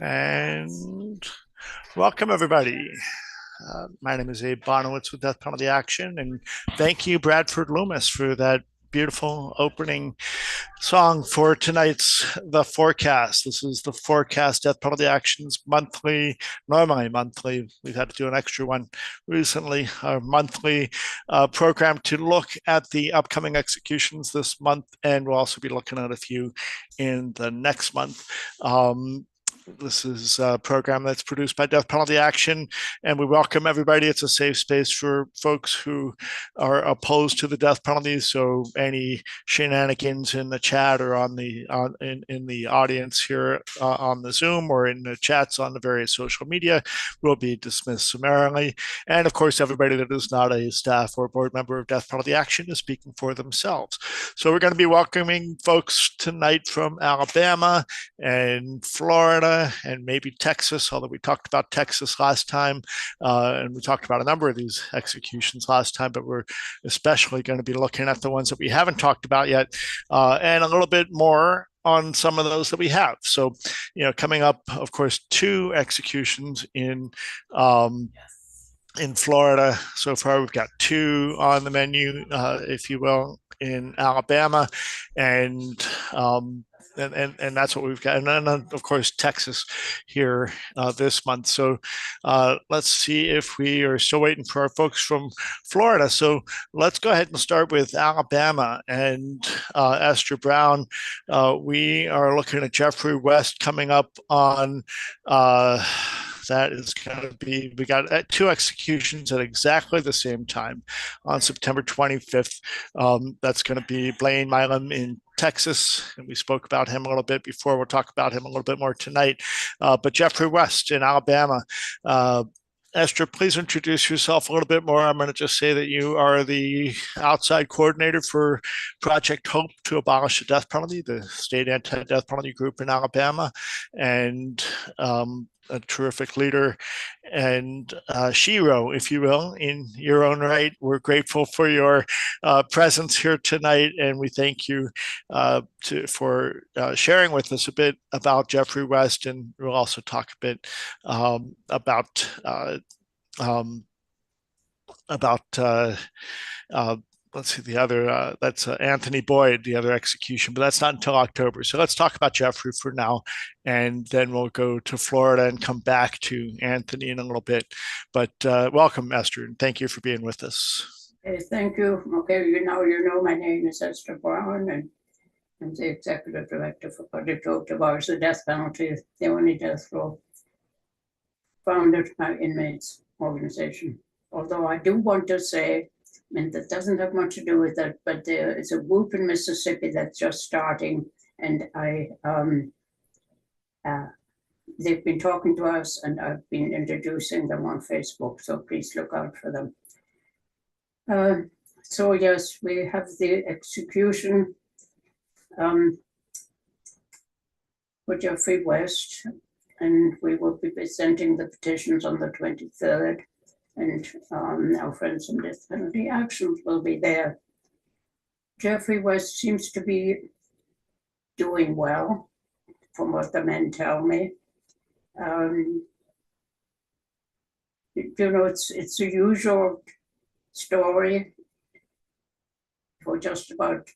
And welcome, everybody. My name is Abe Bonowitz with Death Penalty Action, and thank you, Bradford Loomis, for that beautiful opening song for tonight's The Forecast. This is The Forecast, Death Penalty Action's normally monthly, we've had to do an extra one recently, our monthly program to look at the upcoming executions this month, and we'll also be looking at a few in the next month. This is a program that's produced by Death Penalty Action, and we welcome everybody. It's a safe space for folks who are opposed to the death penalty. So any shenanigans in the chat or in the audience here on the Zoom or in the chats on the various social media will be dismissed summarily. And of course, everybody that is not a staff or board member of Death Penalty Action is speaking for themselves. So we're going to be welcoming folks tonight from Alabama and Florida and maybe Texas, although we talked about Texas last time, and we talked about a number of these executions last time, but we're especially going to be looking at the ones that we haven't talked about yet, and a little bit more on some of those that we have. So, coming up, of course, 2 executions in Florida so far. We've got 2 on the menu, if you will, in Alabama, and that's what we've got. And then, of course, Texas here this month. So let's see if we are still waiting for our folks from Florida. So let's go ahead and start with Alabama and Esther Brown. We are looking at Jeffrey West coming up on that is going to be, we got 2 executions at exactly the same time on September 25th. That's going to be Blaine Milam in Texas, and we spoke about him a little bit before. We'll talk about him a little bit more tonight. But Jeffrey West in Alabama. Esther, please introduce yourself a little bit more. I'm going to just say that you are the outside coordinator for Project Hope to abolish the death penalty, the state anti-death penalty group in Alabama, and a terrific leader and shero, if you will, in your own right. We're grateful for your presence here tonight, and we thank you for sharing with us a bit about Jeffrey West, and we'll also talk a bit about let's see, the other, that's Anthony Boyd, the other execution, but that's not until October. So let's talk about Jeffrey for now, and then we'll go to Florida and come back to Anthony in a little bit. But welcome, Esther, and thank you for being with us. Okay, thank you. Okay, my name is Esther Brown, and I'm the executive director for Project Hope to abolish the death penalty, the only death row founded by inmates organization. Although I do want to say, and that doesn't have much to do with it, but there is a group in Mississippi that's just starting, and they've been talking to us, and I've been introducing them on Facebook, so please look out for them. So yes, we have the execution for Jeffrey West, and we will be presenting the petitions on the 23rd. And our friends from Death Penalty Action will be there. Jeffrey West seems to be doing well, from what the men tell me. It's a usual story for just about,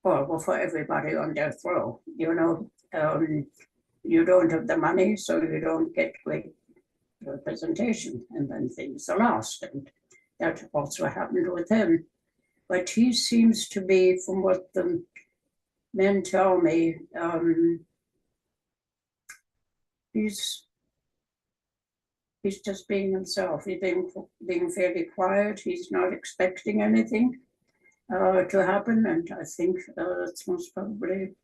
well, for everybody on death row. You don't have the money, so you don't get great representation, and then things are lost, and that also happened with him. But he seems to be, from what the men tell me, he's just being himself. He's being fairly quiet. He's not expecting anything to happen, and I think that's most probably,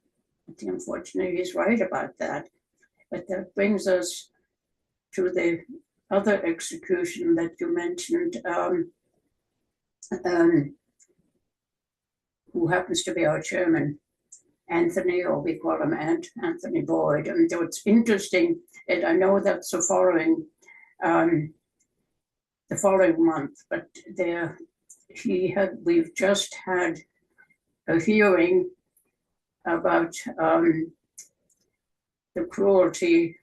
unfortunately, he's right about that. But that brings us to the other execution that you mentioned, who happens to be our chairman, Anthony, or we call him Anthony Boyd. And so it's interesting, and I know that's the following month, but we've just had a hearing about the cruelty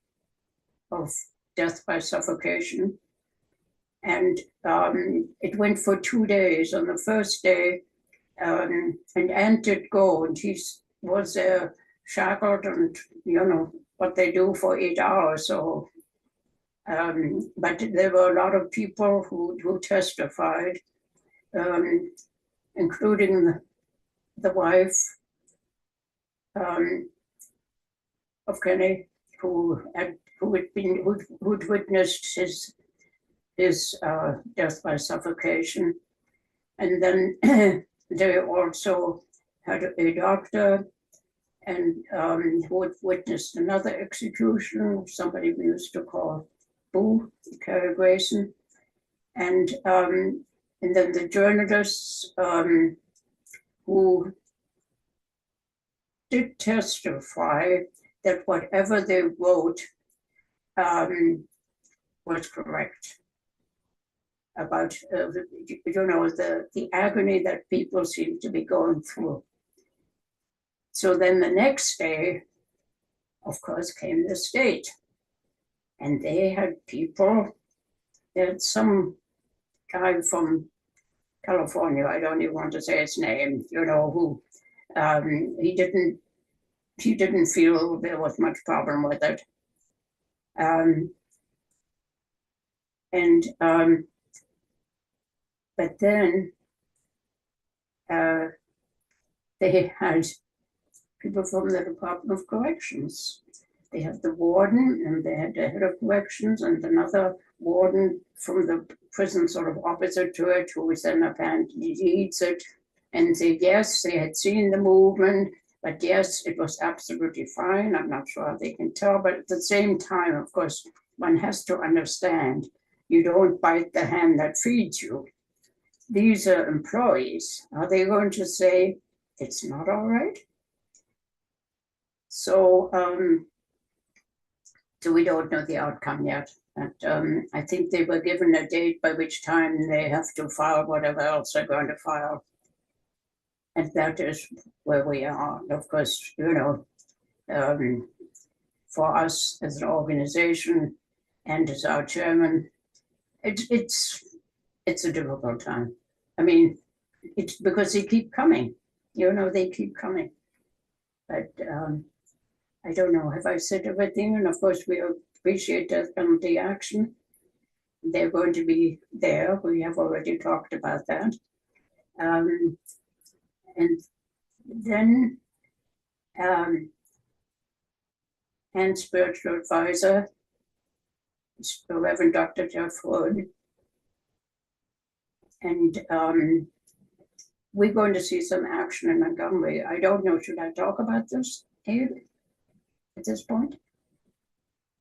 of death by suffocation. And it went for 2 days. On the first day, an ant did go, and he was shackled, and what they do for 8 hours. So, but there were a lot of people who testified, um, including the wife um, of Kenny, who'd witnessed his death by suffocation, and then they also had a doctor and who had witnessed another execution, somebody we used to call Boo, Carrie Grayson, and then the journalists who did testify that whatever they wrote was correct about the agony that people seem to be going through. So then the next day, of course, came the state, and they had people. They had some guy from California, I don't even want to say his name, who he didn't feel there was much problem with it. But then they had people from the Department of Corrections. They had the warden, and they had the head of corrections, and another warden from the prison sort of opposite to it, who was then apparently leads it, and said, yes, they had seen the movement, but yes, it was absolutely fine. I'm not sure how they can tell, but at the same time, of course, one has to understand, you don't bite the hand that feeds you. These are employees. Are they going to say it's not all right? So, so we don't know the outcome yet. But I think they were given a date by which time they have to file whatever else they're going to file. And that is where we are. And of course, for us as an organization and as our chairman, it's a difficult time. I mean, it's because they keep coming. They keep coming. But I don't know. Have I said everything? And of course, we appreciate death penalty action. They're going to be there. We have already talked about that. And then, and spiritual advisor, Reverend Dr. Jeff Wood. And we're going to see some action in Montgomery. I don't know, should I talk about this, Abe, at this point?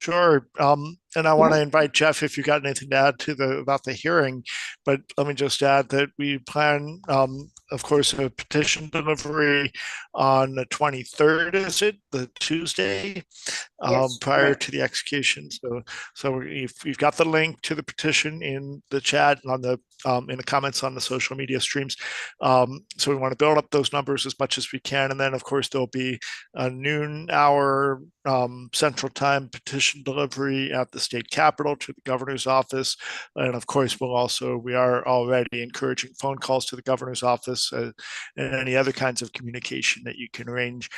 Sure. And I want to Yeah. invite Jeff if you got anything to add to about the hearing. But let me just add that we plan, of course, a petition delivery on the 23rd, is it? The Tuesday? Yes, Prior correct. to the execution. So you've got the link to the petition in the chat and in the comments on the social media streams. So we want to build up those numbers as much as we can, and then of course there'll be a noon hour Central Time petition delivery at the state capitol to the governor's office, and of course we are already encouraging phone calls to the governor's office and any other kinds of communication that you can arrange.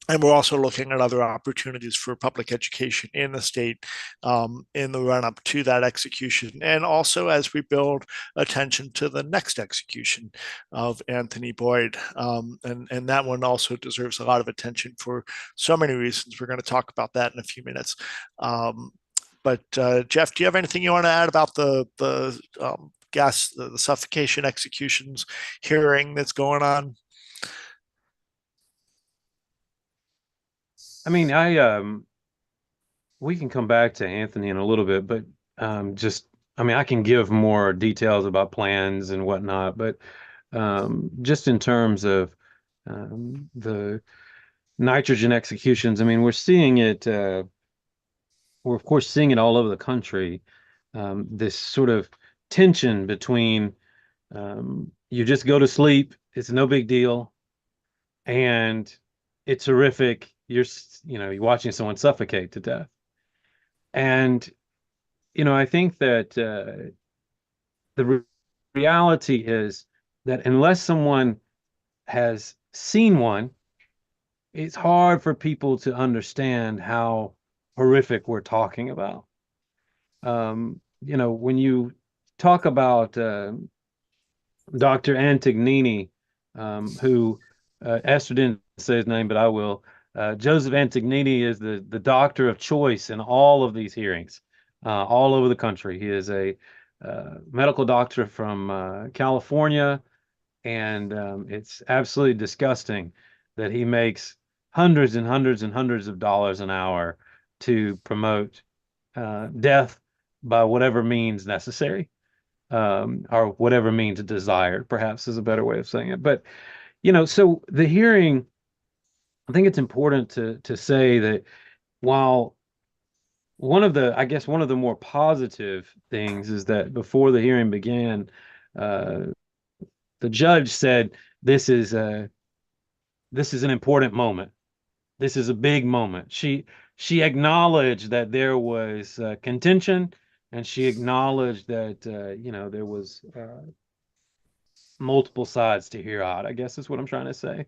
And we're also looking at other opportunities for public education in the state in the run up to that execution. And also as we build attention to the next execution of Anthony Boyd. And that one also deserves a lot of attention for so many reasons. We're going to talk about that in a few minutes. But Jeff, do you have anything you want to add about the suffocation executions hearing that's going on? I mean, we can come back to Anthony in a little bit, but I can give more details about plans and whatnot, but just in terms of the nitrogen executions, I mean, we're seeing it, we're of course seeing it all over the country, this sort of tension between you just go to sleep, it's no big deal, and it's horrific. You're watching someone suffocate to death. And, I think that the reality is that unless someone has seen one, it's hard for people to understand how horrific we're talking about. When you talk about Dr. Antognini, who Esther didn't say his name, but I will. Joseph Antognini is the doctor of choice in all of these hearings, all over the country. He is a medical doctor from California, and it's absolutely disgusting that he makes hundreds and hundreds and hundreds of dollars an hour to promote death by whatever means necessary, or whatever means desired, perhaps is a better way of saying it. But so the hearing, I think it's important to say that while I guess one of the more positive things is that before the hearing began, uh, the judge said, "This is an important moment. This is a big moment." She acknowledged that there was contention, and she acknowledged that there was multiple sides to hear out, I guess is what I'm trying to say,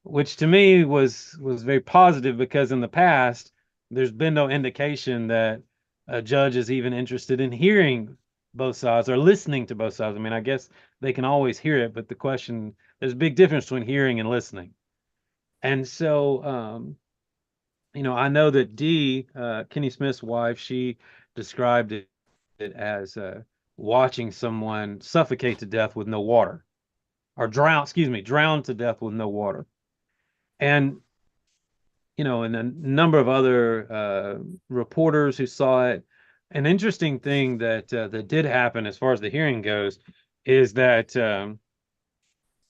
which to me was very positive, because in the past there's been no indication that a judge is even interested in hearing both sides or listening to both sides. I mean, I guess they can always hear it, but there's a big difference between hearing and listening. And so, I know that Dee, Kenny Smith's wife, she described it as watching someone suffocate to death with no water, or drown to death with no water. And, and a number of other reporters who saw it. An interesting thing that did happen as far as the hearing goes is that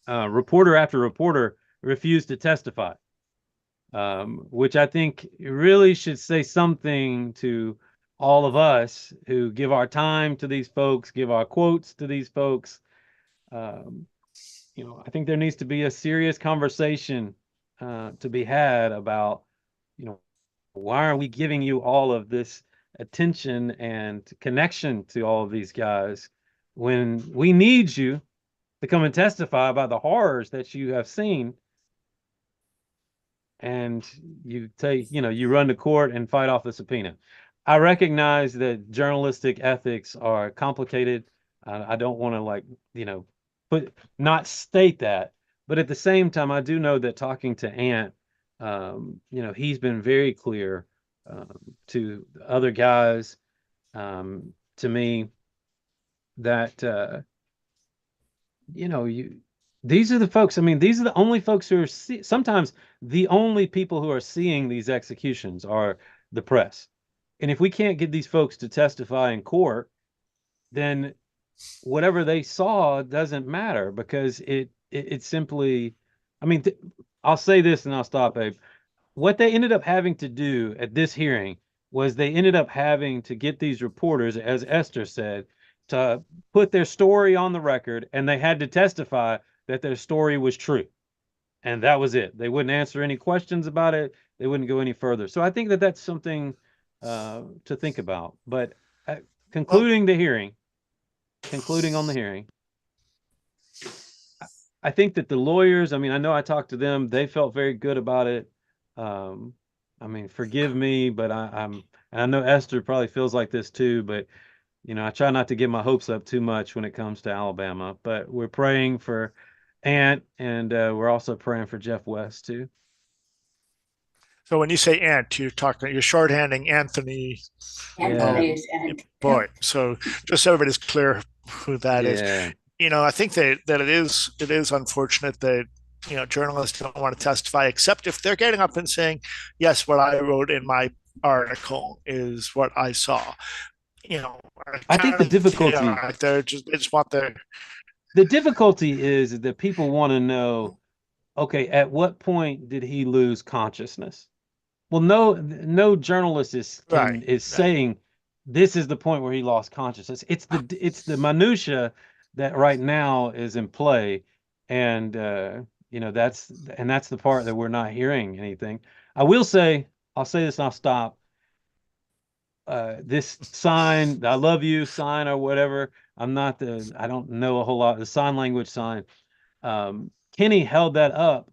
reporter after reporter refused to testify, which I think really should say something to all of us who give our time to these folks, give our quotes to these folks. Um, I think there needs to be a serious conversation to be had about, you know, why are we giving you all of this attention and connection to all of these guys when we need you to come and testify about the horrors that you have seen, and you run to court and fight off the subpoena. I recognize that journalistic ethics are complicated. I don't want to put not state that, but at the same time, I do know that talking to Ant, he's been very clear to the other guys, to me, that you these are the folks. I mean, these are the only folks who are sometimes the only people who are seeing these executions are the press. And if we can't get these folks to testify in court, then whatever they saw doesn't matter, because it simply, I mean, I'll say this and I'll stop, Abe. What they ended up having to do at this hearing was they ended up having to get these reporters, as Esther said, to put their story on the record, and they had to testify that their story was true. And that was it. They wouldn't answer any questions about it. They wouldn't go any further. So I think that that's something to think about. But uh, Well, concluding the hearing, concluding on the hearing, I think that the lawyers, I mean, I know I talked to them, they felt very good about it. Um, I mean, forgive me, but and I know Esther probably feels like this too, but I try not to get my hopes up too much when it comes to Alabama. But we're praying for Ant, and we're also praying for Jeff West too. so when you say Ant, you're shorthanding Anthony. Yeah, Oh Anthony's and boy! So just so everybody's clear who that is. yeah. I think that it is unfortunate that journalists don't want to testify, except if they're getting up and saying, "Yes, what I wrote in my article is what I saw." I think Kind the of difficulty like they just want their the difficulty is that people want to know, okay, at what point did he lose consciousness? Well, no journalist right, is right. saying this is the point where he lost consciousness. It's the minutia that right now is in play, and that's the part that we're not hearing anything. I will say, I'll say this and I'll stop. this sign, I love you sign or whatever. I don't know a whole lot, the sign language sign. Kenny held that up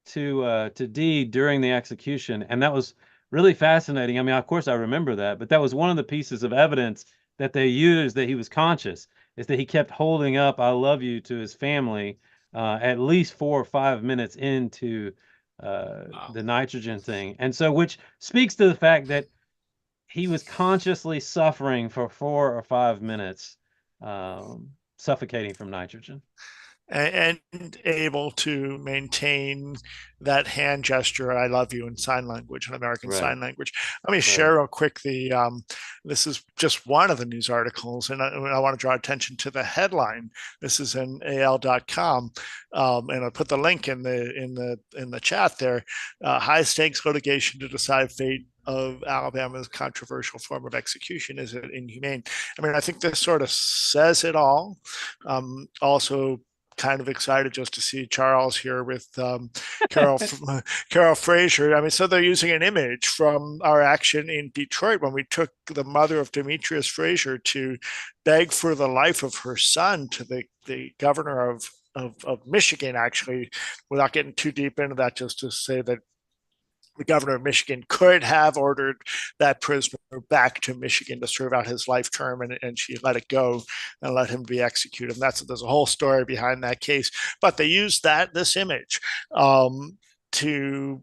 to Dee during the execution, and that was really fascinating. I mean, of course, I remember that, but that was one of the pieces of evidence that they used that he was conscious, is that he kept holding up "I love you" to his family at least 4 or 5 minutes into Wow. the nitrogen thing, and so which speaks to the fact that he was consciously suffering for 4 or 5 minutes, suffocating from nitrogen. And able to maintain that hand gesture "I love you" in sign language, in American Right, Sign Language. Let me right. share real quick the this is just one of the news articles, and I want to draw attention to the headline. This is in al.com, and I'll put the link in the chat there. High stakes litigation to decide fate of Alabama's controversial form of execution. Is it inhumane? I mean, I think this sort of says it all. Also, kind of excited just to see Charles here with Carol Carol Fraser. I mean, so they're using an image from our action in Detroit when we took the mother of Demetrius Fraser to beg for the life of her son to the governor of Michigan, actually, without getting too deep into that, just to say that the governor of Michigan could have ordered that prisoner back to Michigan to serve out his life term, and she let it go and let him be executed. And there's a whole story behind that case. But they used this image to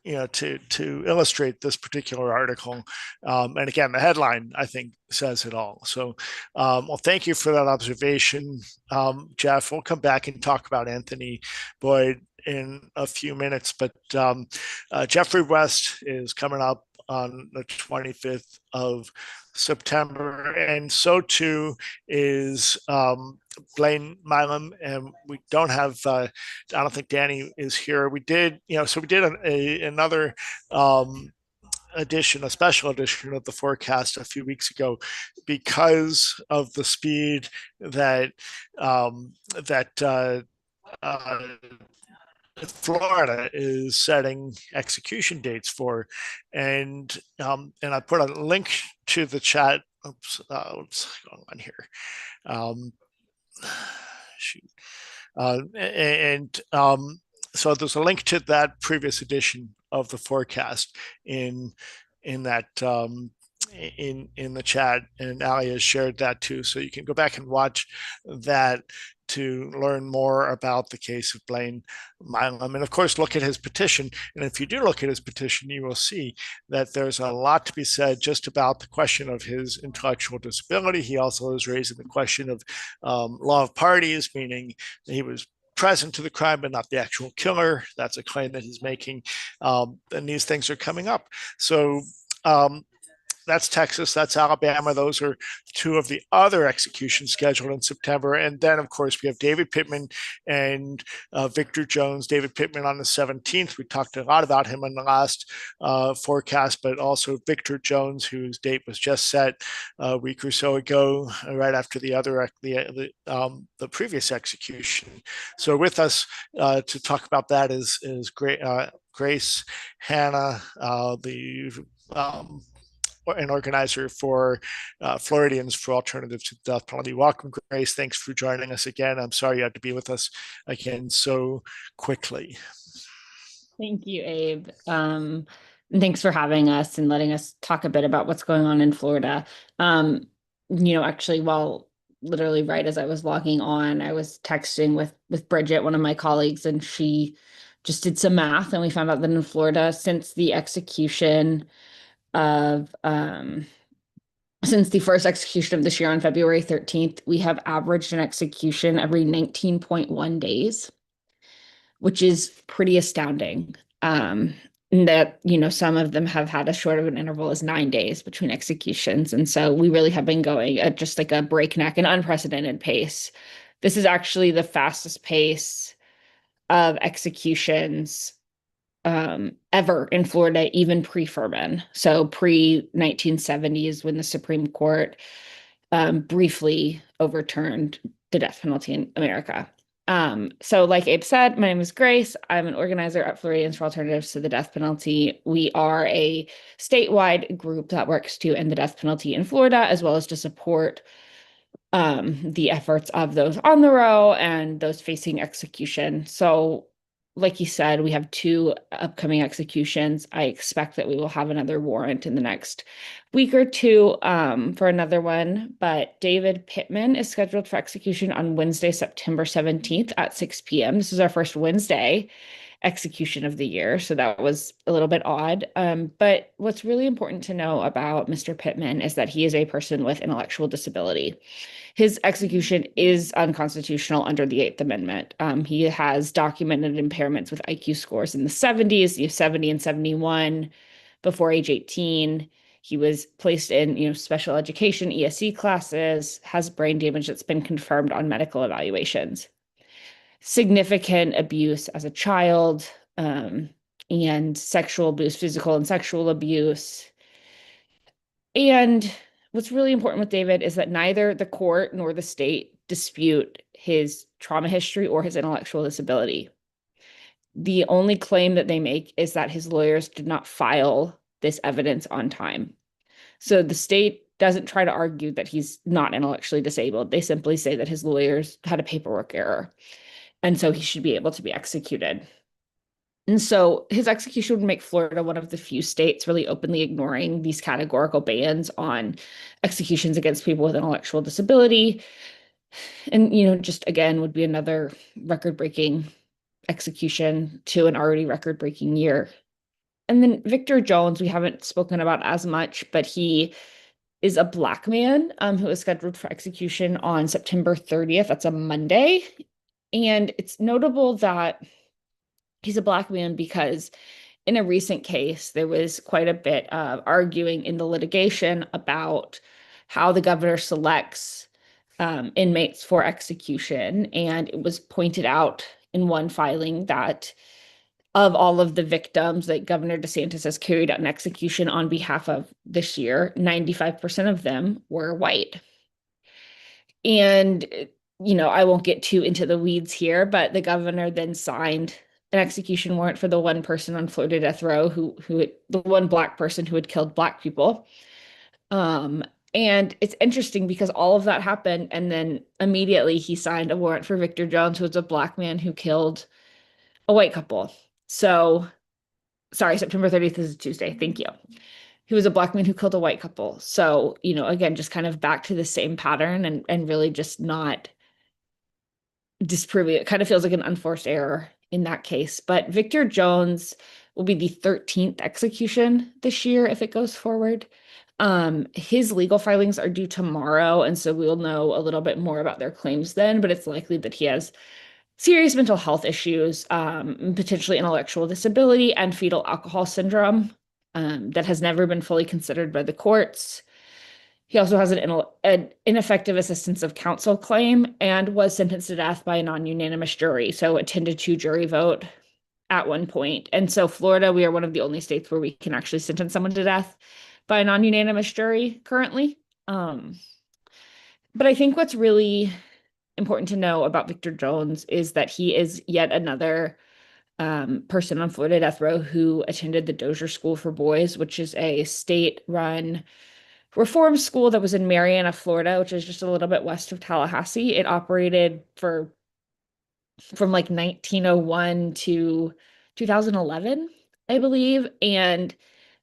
to illustrate this particular article. And again, the headline, I think, says it all. So, well, thank you for that observation, Jeff. We'll come back and talk about Anthony Boyd in a few minutes, but Jeffrey West is coming up on the 25th of September, and so too is Blaine Milam. And we don't have, I don't think Danny is here. We did, so we did another edition, a special edition of the forecast a few weeks ago, because of the speed that that Florida is setting execution dates for, and I put a link to the chat. Oops, what's going on here? Shoot, and so there's a link to that previous edition of the forecast in that in the chat, and Ali has shared that too, so you can go back and watch that to learn more about the case of Blaine Milam. And of course, look at his petition. And if you do look at his petition, you will see that there's a lot to be said just about the question of his intellectual disability. He also is raising the question of law of parties, meaning he was present to the crime, but not the actual killer. That's a claim that he's making. And these things are coming up. So that's Texas, that's Alabama. Those are two of the other executions scheduled in September. And then, of course, we have David Pittman and Victor Jones. David Pittman on the 17th. We talked a lot about him in the last forecast, but also Victor Jones, whose date was just set a week or so ago, right after the previous execution. So with us to talk about that is Grace Hanna, the an organizer for Floridians for Alternatives to the Death Penalty. Welcome, Grace. Thanks for joining us again. I'm sorry you had to be with us again so quickly. Thank you, Abe. And thanks for having us and letting us talk a bit about what's going on in Florida. Actually, while literally right as I was logging on, I was texting with Bridget, one of my colleagues, and she just did some math, and we found out that in Florida, since the first execution of this year on February 13th, we have averaged an execution every 19.1 days, which is pretty astounding. That, some of them have had as short of an interval as 9 days between executions. And so we really have been going at just like a breakneck and unprecedented pace. This is actually the fastest pace of executions ever in Florida, even pre-Furman. So pre-1970s, when the Supreme Court briefly overturned the death penalty in America. So like Abe said, my name is Grace. I'm an organizer at Floridians for Alternatives to the Death Penalty. We are a statewide group that works to end the death penalty in Florida, as well as to support the efforts of those on the row and those facing execution. So like you said, we have 2 upcoming executions. I expect that we will have another warrant in the next week or 2 for another one. But David Pittman is scheduled for execution on Wednesday, September 17th at 6 p.m. This is our first Wednesday execution of the year, so that was a little bit odd. But what's really important to know about Mr. Pittman is that he is a person with intellectual disability. His execution is unconstitutional under the Eighth Amendment. He has documented impairments with IQ scores in the 70s, 70 and 71 before age 18. He was placed in, special education, ESE classes, has brain damage that's been confirmed on medical evaluations. Significant abuse as a child, and sexual abuse, physical and sexual abuse. And what's really important with David is that neither the court nor the state dispute his trauma history or his intellectual disability. The only claim that they make is that his lawyers did not file this evidence on time. So the state doesn't try to argue that he's not intellectually disabled. They simply say that his lawyers had a paperwork error, and so he should be able to be executed. And so his execution would make Florida one of the few states really openly ignoring these categorical bans on executions against people with intellectual disability. And, just again, would be another record-breaking execution to an already record-breaking year. And then Victor Jones, we haven't spoken about as much, but he is a Black man who is scheduled for execution on September 30th. That's a Monday. And it's notable that he's a Black man because in a recent case, there was quite a bit of arguing in the litigation about how the governor selects inmates for execution. And it was pointed out in one filing that of all of the victims that Governor DeSantis has carried out an execution on behalf of this year, 95% of them were white. And, I won't get too into the weeds here, but the governor then signed an execution warrant for the one person on Florida death row the one Black person who had killed Black people. And it's interesting because all of that happened, and then immediately he signed a warrant for Victor Jones, who was a Black man who killed a white couple. So, sorry, September 30th is a Tuesday. Thank you. He was a Black man who killed a white couple. So, again, just kind of back to the same pattern and really just not disproving it. Kind of feels like an unforced error in that case. But Victor Jones will be the 13th execution this year if it goes forward. His legal filings are due tomorrow, and so we'll know a little bit more about their claims then, but it's likely that he has serious mental health issues, potentially intellectual disability and fetal alcohol syndrome that has never been fully considered by the courts. He also has an ineffective assistance of counsel claim and was sentenced to death by a non-unanimous jury, so attended to jury vote at one point. And so Florida, we are one of the only states where we can actually sentence someone to death by a non-unanimous jury currently. But I think what's really important to know about Victor Jones is that he is yet another person on Florida death row who attended the Dozier School for Boys, which is a state-run reform school that was in Marianna, Florida, which is just a little bit west of Tallahassee. It operated from like 1901 to 2011, I believe, and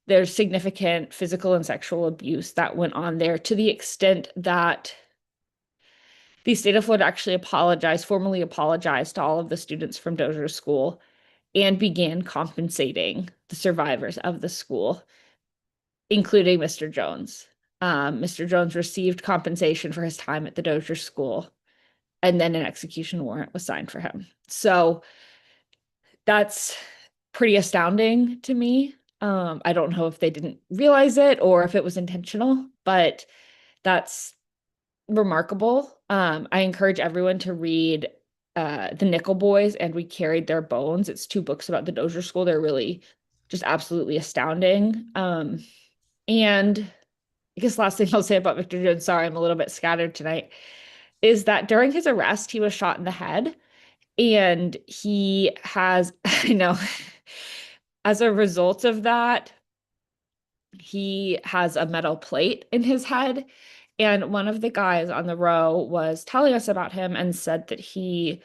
there's significant physical and sexual abuse that went on there to the extent that the state of Florida actually formally apologized to all of the students from Dozier School and began compensating the survivors of the school, including Mr. Jones. Mr. Jones received compensation for his time at the Dozier School, and then an execution warrant was signed for him. So that's pretty astounding to me. I don't know if they didn't realize it or if it was intentional, but that's remarkable. I encourage everyone to read The Nickel Boys and We Carried Their Bones. It's 2 books about the Dozier School. They're really just absolutely astounding. And I guess last thing I'll say about Victor Jones, sorry, I'm a little bit scattered tonight, is that during his arrest, he was shot in the head. And he has, I know, as a result of that, he has a metal plate in his head. And one of the guys on the row was telling us about him and said that he,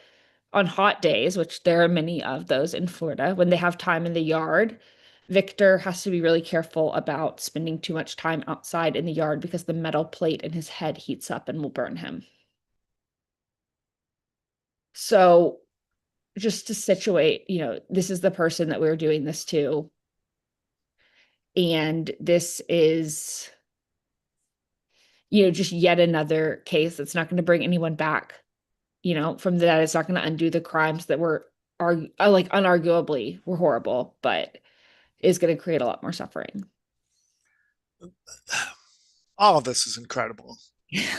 on hot days, which there are many of those in Florida, when they have time in the yard, Victor has to be really careful about spending too much time outside in the yard because the metal plate in his head heats up and will burn him. So just to situate, this is the person that we're doing this to. And this is, just yet another case that's not going to bring anyone back, from that. It's not going to undo the crimes that are like unarguably were horrible, but is going to create a lot more suffering. All of this is incredible. Yeah.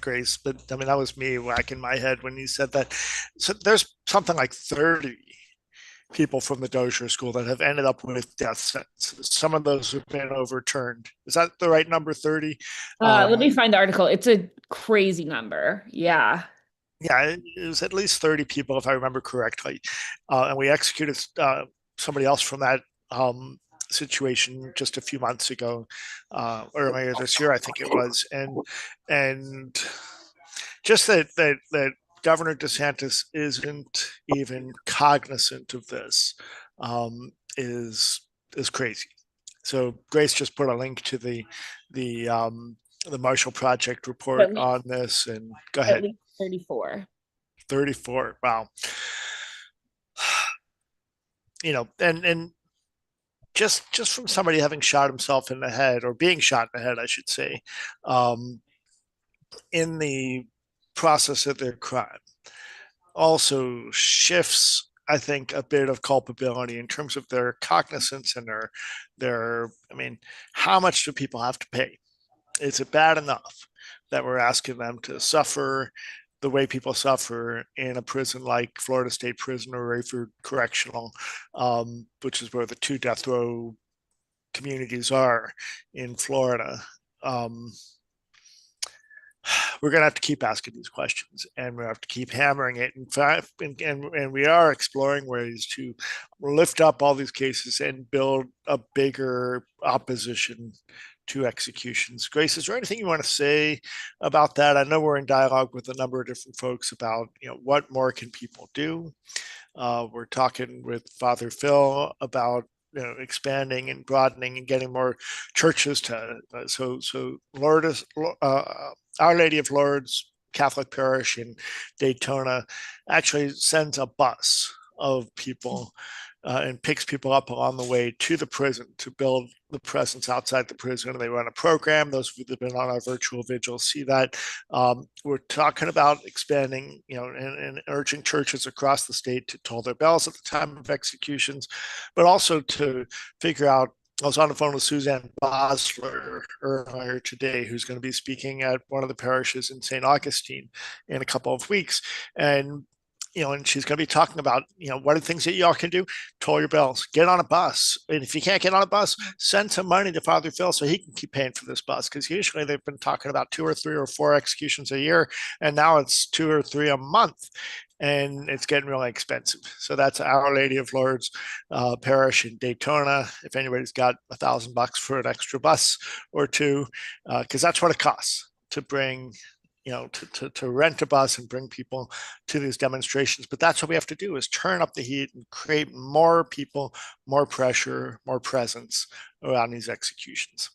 Grace, but I mean, that was me whacking my head when you said that. So there's something like 30 people from the Dozier School that have ended up with death sentences. Some of those have been overturned. Is that the right number, 30? Let me find the article. It's a crazy number. Yeah. Yeah, it was at least 30 people, if I remember correctly. And we executed somebody else from that situation just a few months ago, earlier this year, I think it was. And just that Governor DeSantis isn't even cognizant of this is crazy. So Grace just put a link to the Marshall Project report on this, and go ahead. At least 34. 34. Wow. And just from somebody having shot himself in the head, or being shot in the head, I should say, in the process of their crime, also shifts, I think, a bit of culpability in terms of their cognizance and I mean, how much do people have to pay? Is it bad enough that we're asking them to suffer the way people suffer in a prison like Florida State Prison or Rayford Correctional, which is where the 2 death row communities are in Florida? We're going to have to keep asking these questions, and we have to keep hammering it. In fact, and we are exploring ways to lift up all these cases and build a bigger opposition to executions. Grace, is there anything you want to say about that? I know we're in dialogue with a number of different folks about, what more can people do? We're talking with Father Phil about expanding and broadening and getting more churches to so Lourdes, Our Lady of Lourdes Catholic Parish in Daytona actually sends a bus of people and picks people up along the way to the prison to build the presence outside the prison. They run a program. Those of you that have been on our virtual vigils see that. We're talking about expanding, and urging churches across the state to toll their bells at the time of executions, but also to figure out. I was on the phone with Suzanne Bosler earlier today, who's going to be speaking at one of the parishes in St. Augustine in a couple of weeks. And and she's going to be talking about, what are things that y'all can do? Toll your bells, get on a bus. And if you can't get on a bus, send some money to Father Phil so he can keep paying for this bus. Because usually they've been talking about 2 or 3 or 4 executions a year, and now it's 2 or 3 a month. And it's getting really expensive. So that's Our Lady of Lourdes Parish in Daytona. If anybody's got $1,000 for an extra bus or two, because that's what it costs to bring to rent a bus and bring people to these demonstrations. But that's what we have to do, is turn up the heat and create more people, more pressure, more presence around these executions.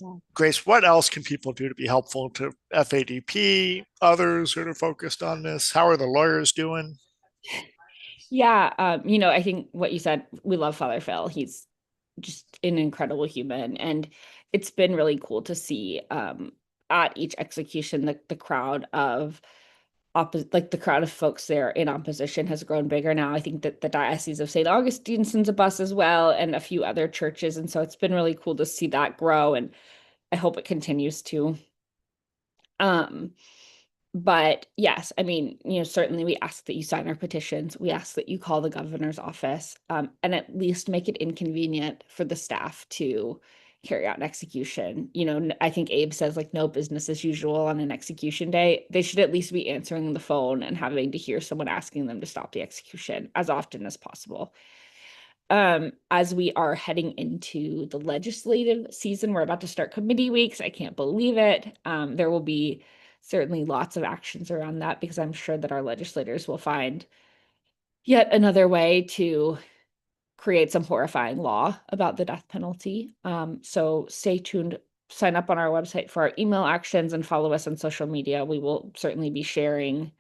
Yeah. Grace, what else can people do to be helpful to FADP, others who are focused on this? How are the lawyers doing? Yeah, I think what you said, we love Father Phil. He's just an incredible human. And it's been really cool to see at each execution, the crowd of the crowd of folks there in opposition has grown bigger now. I think that the Diocese of St. Augustine sends a bus as well, and a few other churches. And so it's been really cool to see that grow, and I hope it continues to. But yes, I mean, certainly we ask that you sign our petitions. We ask that you call the governor's office, and at least make it inconvenient for the staff to carry out an execution. I think Abe says like no business as usual on an execution day. They should at least be answering the phone and having to hear someone asking them to stop the execution as often as possible. As we are heading into the legislative season, we're about to start committee weeks. I can't believe it. There will be certainly lots of actions around that because I'm sure that our legislators will find yet another way to create some horrifying law about the death penalty. So stay tuned, sign up on our website for our email actions and follow us on social media. We will certainly be sharing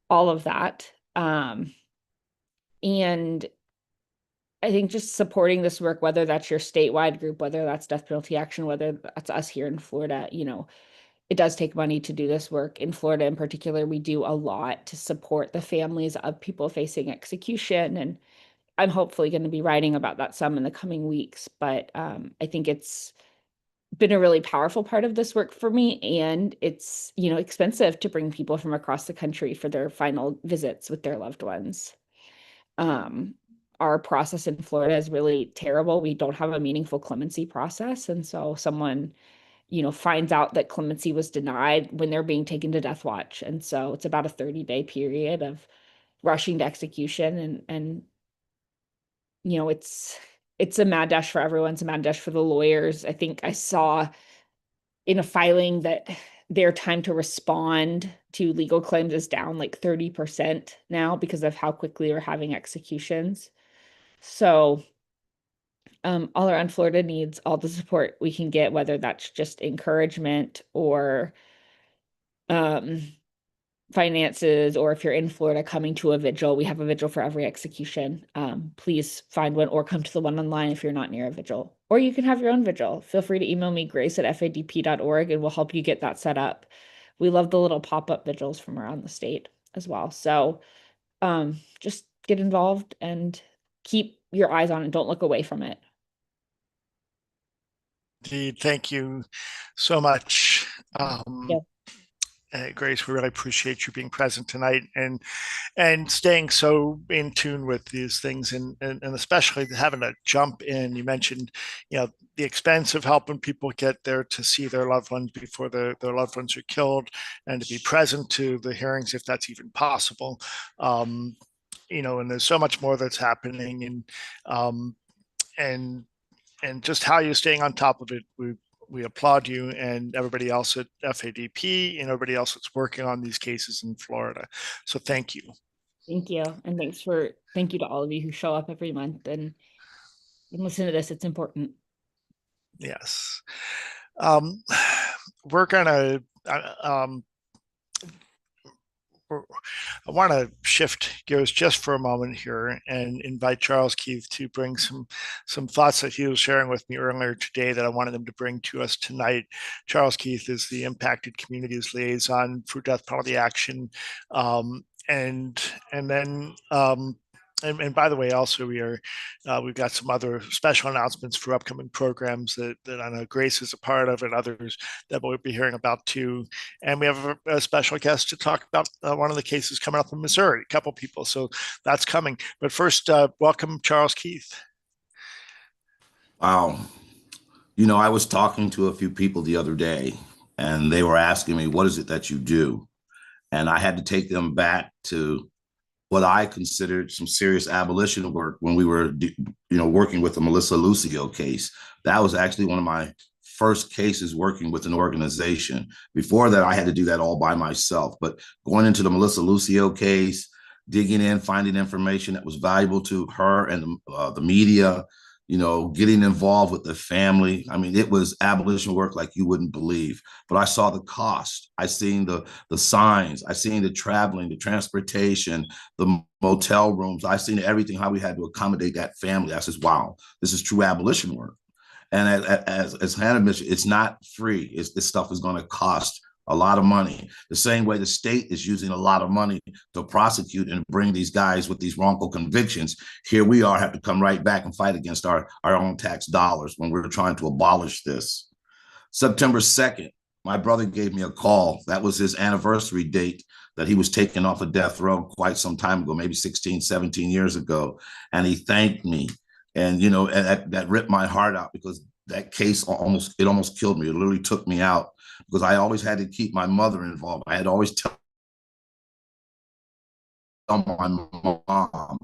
all of that. And I think just supporting this work, whether that's your statewide group, whether that's Death Penalty Action, whether that's us here in Florida, it does take money to do this work. In Florida in particular, we do a lot to support the families of people facing execution. And I'm hopefully going to be writing about that some in the coming weeks. But I think it's been a really powerful part of this work for me. And it's, expensive to bring people from across the country for their final visits with their loved ones. Our process in Florida is really terrible. We don't have a meaningful clemency process. And so someone, finds out that clemency was denied when they're being taken to death watch. And so it's about a 30-day period of rushing to execution. And it's a mad dash for everyone. It's a mad dash for the lawyers. I think I saw in a filing that their time to respond to legal claims is down like 30% now because of how quickly we're having executions. So all around Florida needs all the support we can get, whether that's just encouragement or finances, or if you're in Florida coming to a vigil, we have a vigil for every execution. Please find one or come to the one online if you're not near a vigil, or you can have your own vigil. Feel free to email me, grace@fadp.org, and we'll help you get that set up. We love the little pop-up vigils from around the state as well. So just get involved and keep your eyes on it. Don't look away from it. Indeed. Thank you so much. Yeah. Grace, we really appreciate you being present tonight and staying so in tune with these things and especially having to jump in. You mentioned, the expense of helping people get there to see their loved ones before their loved ones are killed and to be present to the hearings if that's even possible. And there's so much more that's happening and just how you're staying on top of it. We applaud you and everybody else at FADP and everybody else that's working on these cases in Florida. So thank you. Thank you. And thank you to all of you who show up every month and listen to this. It's important. Yes. We're going to, I want to shift gears just for a moment here and invite Charles Keith to bring some thoughts that he was sharing with me earlier today that I wanted him to bring to us tonight. Charles Keith is the Impacted Communities Liaison for Death Penalty Action, and by the way, also we've got some other special announcements for upcoming programs that I know Grace is a part of, and others that we'll be hearing about too. And we have a special guest to talk about one of the cases coming up in Missouri. A couple people, so that's coming. But first, welcome Charles Keith. Wow, I was talking to a few people the other day, and they were asking me, "What is it that you do?" And I had to take them back to what I considered some serious abolition work when we were, working with the Melissa Lucio case. That was actually one of my first cases working with an organization. Before that, I had to do that all by myself. But going into the Melissa Lucio case, digging in, finding information that was valuable to her and the media, getting involved with the family. I mean, it was abolition work like you wouldn't believe. But I saw the cost. I seen the signs. I seen the traveling, the transportation, the motel rooms. I seen everything, how we had to accommodate that family. I says, wow, this is true abolition work. And as Hannah mentioned, it's not free. This stuff is going to cost a lot of money. The same way the state is using a lot of money to prosecute and bring these guys with these wrongful convictions. Here we are, have to come right back and fight against our own tax dollars when we're trying to abolish this. September 2nd, my brother gave me a call. That was his anniversary date that he was taken off of death row quite some time ago, maybe 16, 17 years ago. And he thanked me. And, that ripped my heart out because that case almost killed me. It literally took me out because I always had to keep my mother involved. I had to always tell my mom.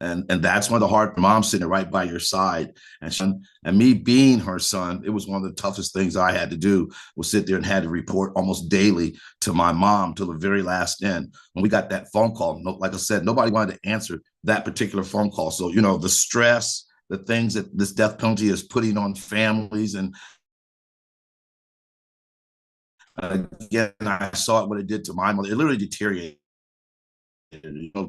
And that's one of the hard mom's sitting right by your side. And me being her son, it was one of the toughest things I had to do was sit there and had to report almost daily to my mom till the very last end. When we got that phone call, like I said, nobody wanted to answer that particular phone call. So, you know, the stress, the things that this death penalty is putting on families. And again, I saw what it did to my mother. It literally deteriorated. You know,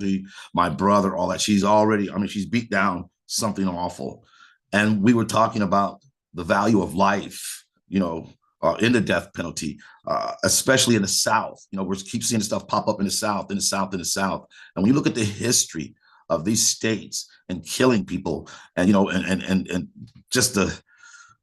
my brother, all that. She's already, I mean, she's beat down something awful. And we were talking about the value of life, you know, in the death penalty, especially in the South. You know, we keep seeing stuff pop up in the South, in the South, in the South. And when you look at the history of these states and killing people, and you know, and just the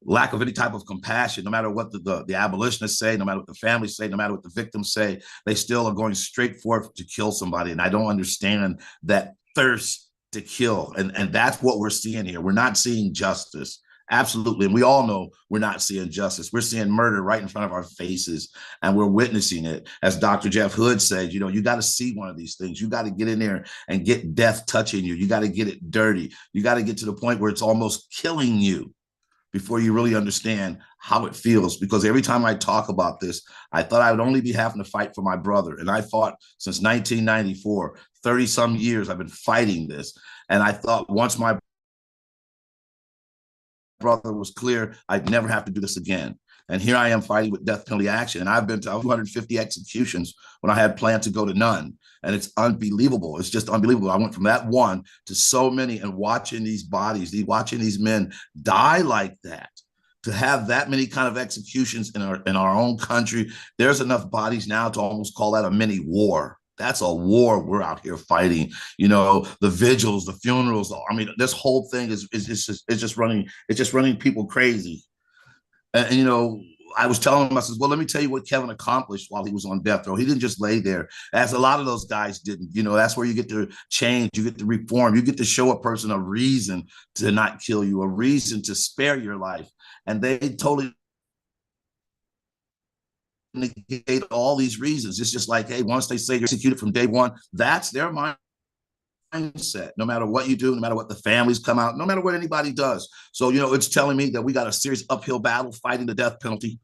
lack of any type of compassion, no matter what the abolitionists say, no matter what the families say, no matter what the victims say, they still are going straight forth to kill somebody. And I don't understand that thirst to kill. And that's what we're seeing here. We're not seeing justice. Absolutely. And we all know we're not seeing justice. We're seeing murder right in front of our faces, and we're witnessing it. As Dr. Jeff Hood said, you know, you got to see one of these things. You got to get in there and get death touching you. You got to get it dirty. You got to get to the point where it's almost killing you before you really understand how it feels. Because every time I talk about this, I thought I would only be having to fight for my brother. And I fought since 1994, 30 some years I've been fighting this. And I thought once my brother was clear, I'd never have to do this again. And here I am fighting with death penalty action. And I've been to 250 executions when I had planned to go to none. And it's unbelievable. It's just unbelievable. I went from that one to so many, and watching these bodies, watching these men die like that, to have that many kind of executions in our own country. There's enough bodies now to almost call that a mini war. That's a war we're out here fighting. You know, the vigils, the funerals. I mean, this whole thing is just running people crazy. And you know, I was telling him, I said, well, let me tell you what Kevin accomplished while he was on death row. He didn't just lay there, as a lot of those guys didn't. You know, that's where you get to change, you get to reform, you get to show a person a reason to not kill you, a reason to spare your life. And they totally negate all these reasons. It's just like, hey, once they say you're executed from day one, that's their mindset. No matter what you do, no matter what the families come out, no matter what anybody does. So, you know, it's telling me that we got a serious uphill battle fighting the death penalty.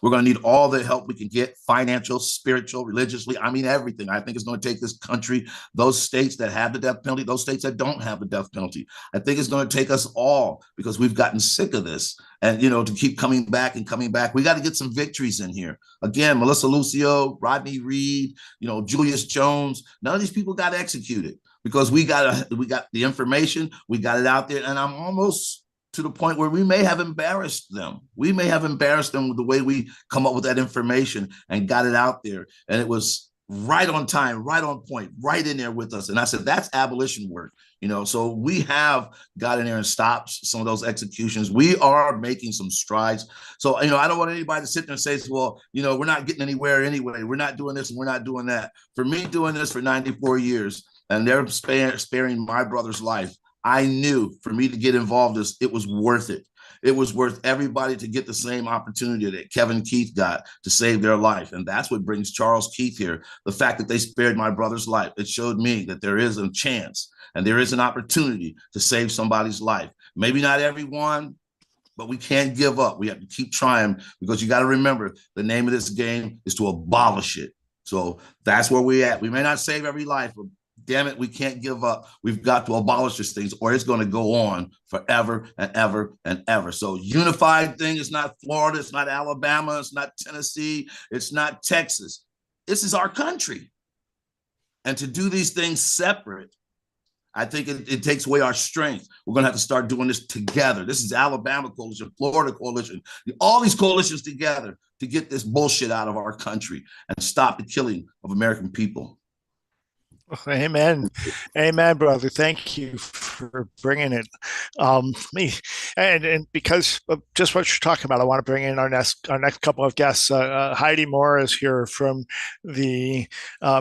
We're going to need all the help we can get, financial, spiritual, religiously. I mean, everything. I think it's going to take this country, those states that have the death penalty, those states that don't have the death penalty. I think it's going to take us all, because we've gotten sick of this. And, you know, to keep coming back and coming back, we got to get some victories in here. Again, Melissa Lucio, Rodney Reed, you know, Julius Jones, none of these people got executed because we got the information, we got it out there. And I'm almost to the point where we may have embarrassed them. We may have embarrassed them with the way we come up with that information and got it out there. And it was right on time, right on point, right in there with us. And I said, that's abolition work. You know, so we have got in there and stopped some of those executions. We are making some strides. So, you know, I don't want anybody to sit there and say, well, you know, we're not getting anywhere anyway. We're not doing this and we're not doing that. For me, doing this for 94 years, and they're sparing my brother's life, I knew for me to get involved, it was worth it. It was worth everybody to get the same opportunity that Kevin Keith got to save their life. And that's what brings Charles Keith here. The fact that they spared my brother's life, it showed me that there is a chance and there is an opportunity to save somebody's life. Maybe not everyone, but we can't give up. We have to keep trying, because you got to remember, the name of this game is to abolish it. So that's where we're at. We may not save every life, but damn it, we can't give up. We've got to abolish these things, or it's going to go on forever and ever and ever. So unified thing is not Florida, it's not Alabama, it's not Tennessee, it's not Texas. This is our country. And to do these things separate, I think it takes away our strength. We're going to have to start doing this together. This is Alabama coalition, Florida coalition, all these coalitions together to get this bullshit out of our country and stop the killing of American people. Amen. Amen, brother. Thank you for bringing it. Me and because of just what you're talking about, I want to bring in our next couple of guests. Heidi Moore is here from the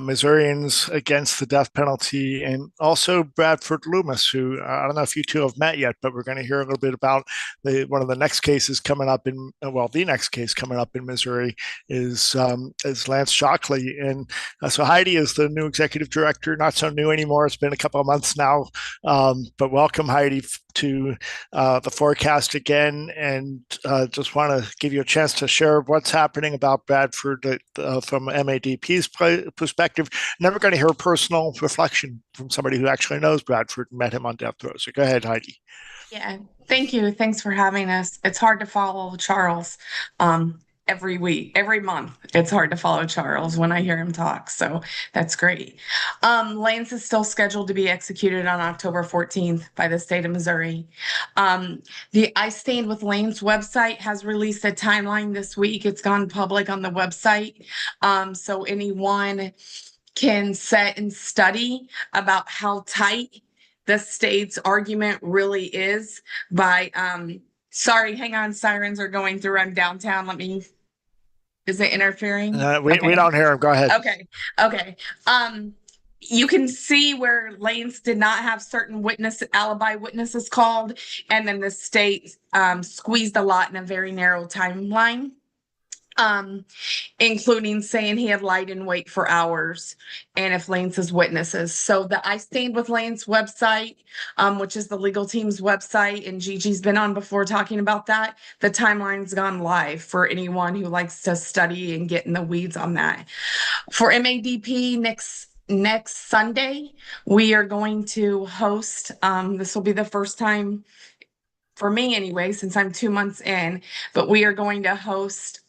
Missourians Against the Death Penalty, and also Bradford Loomis, who I don't know if you two have met yet, but we're going to hear a little bit about one of the next cases coming up in the next case coming up in Missouri is Lance Shockley, and so Heidi is the new executive director. Not so new anymore; it's been a couple of months now, but welcome, Heidi, to the forecast again, and just want to give you a chance to share what's happening about Bradford from MADP's perspective. Never going to hear a personal reflection from somebody who actually knows Bradford and met him on death row. So go ahead, Heidi. Yeah, thank you. Thanks for having us. It's hard to follow Charles every week, every month. It's hard to follow Charles when I hear him talk. So that's great. Lance is still scheduled to be executed on October 14th by the state of Missouri. The I Stand with Lance website has released a timeline this week. It's gone public on the website. So anyone can sit and study about how tight the state's argument really is by sorry, hang on, sirens are going through. I'm downtown. Is it interfering? We don't hear him. Go ahead. Okay. You can see where Lanes did not have certain alibi witnesses called, and then the state squeezed a lot in a very narrow timeline. Including saying he had lied in wait for hours, and if Lance's witnesses. So the I Stand with Lance website, which is the legal team's website, and Gigi's been on before talking about that. The timeline's gone live for anyone who likes to study and get in the weeds on that. For MADP next Sunday, we are going to host. This will be the first time for me anyway, since I'm 2 months in, but we are going to host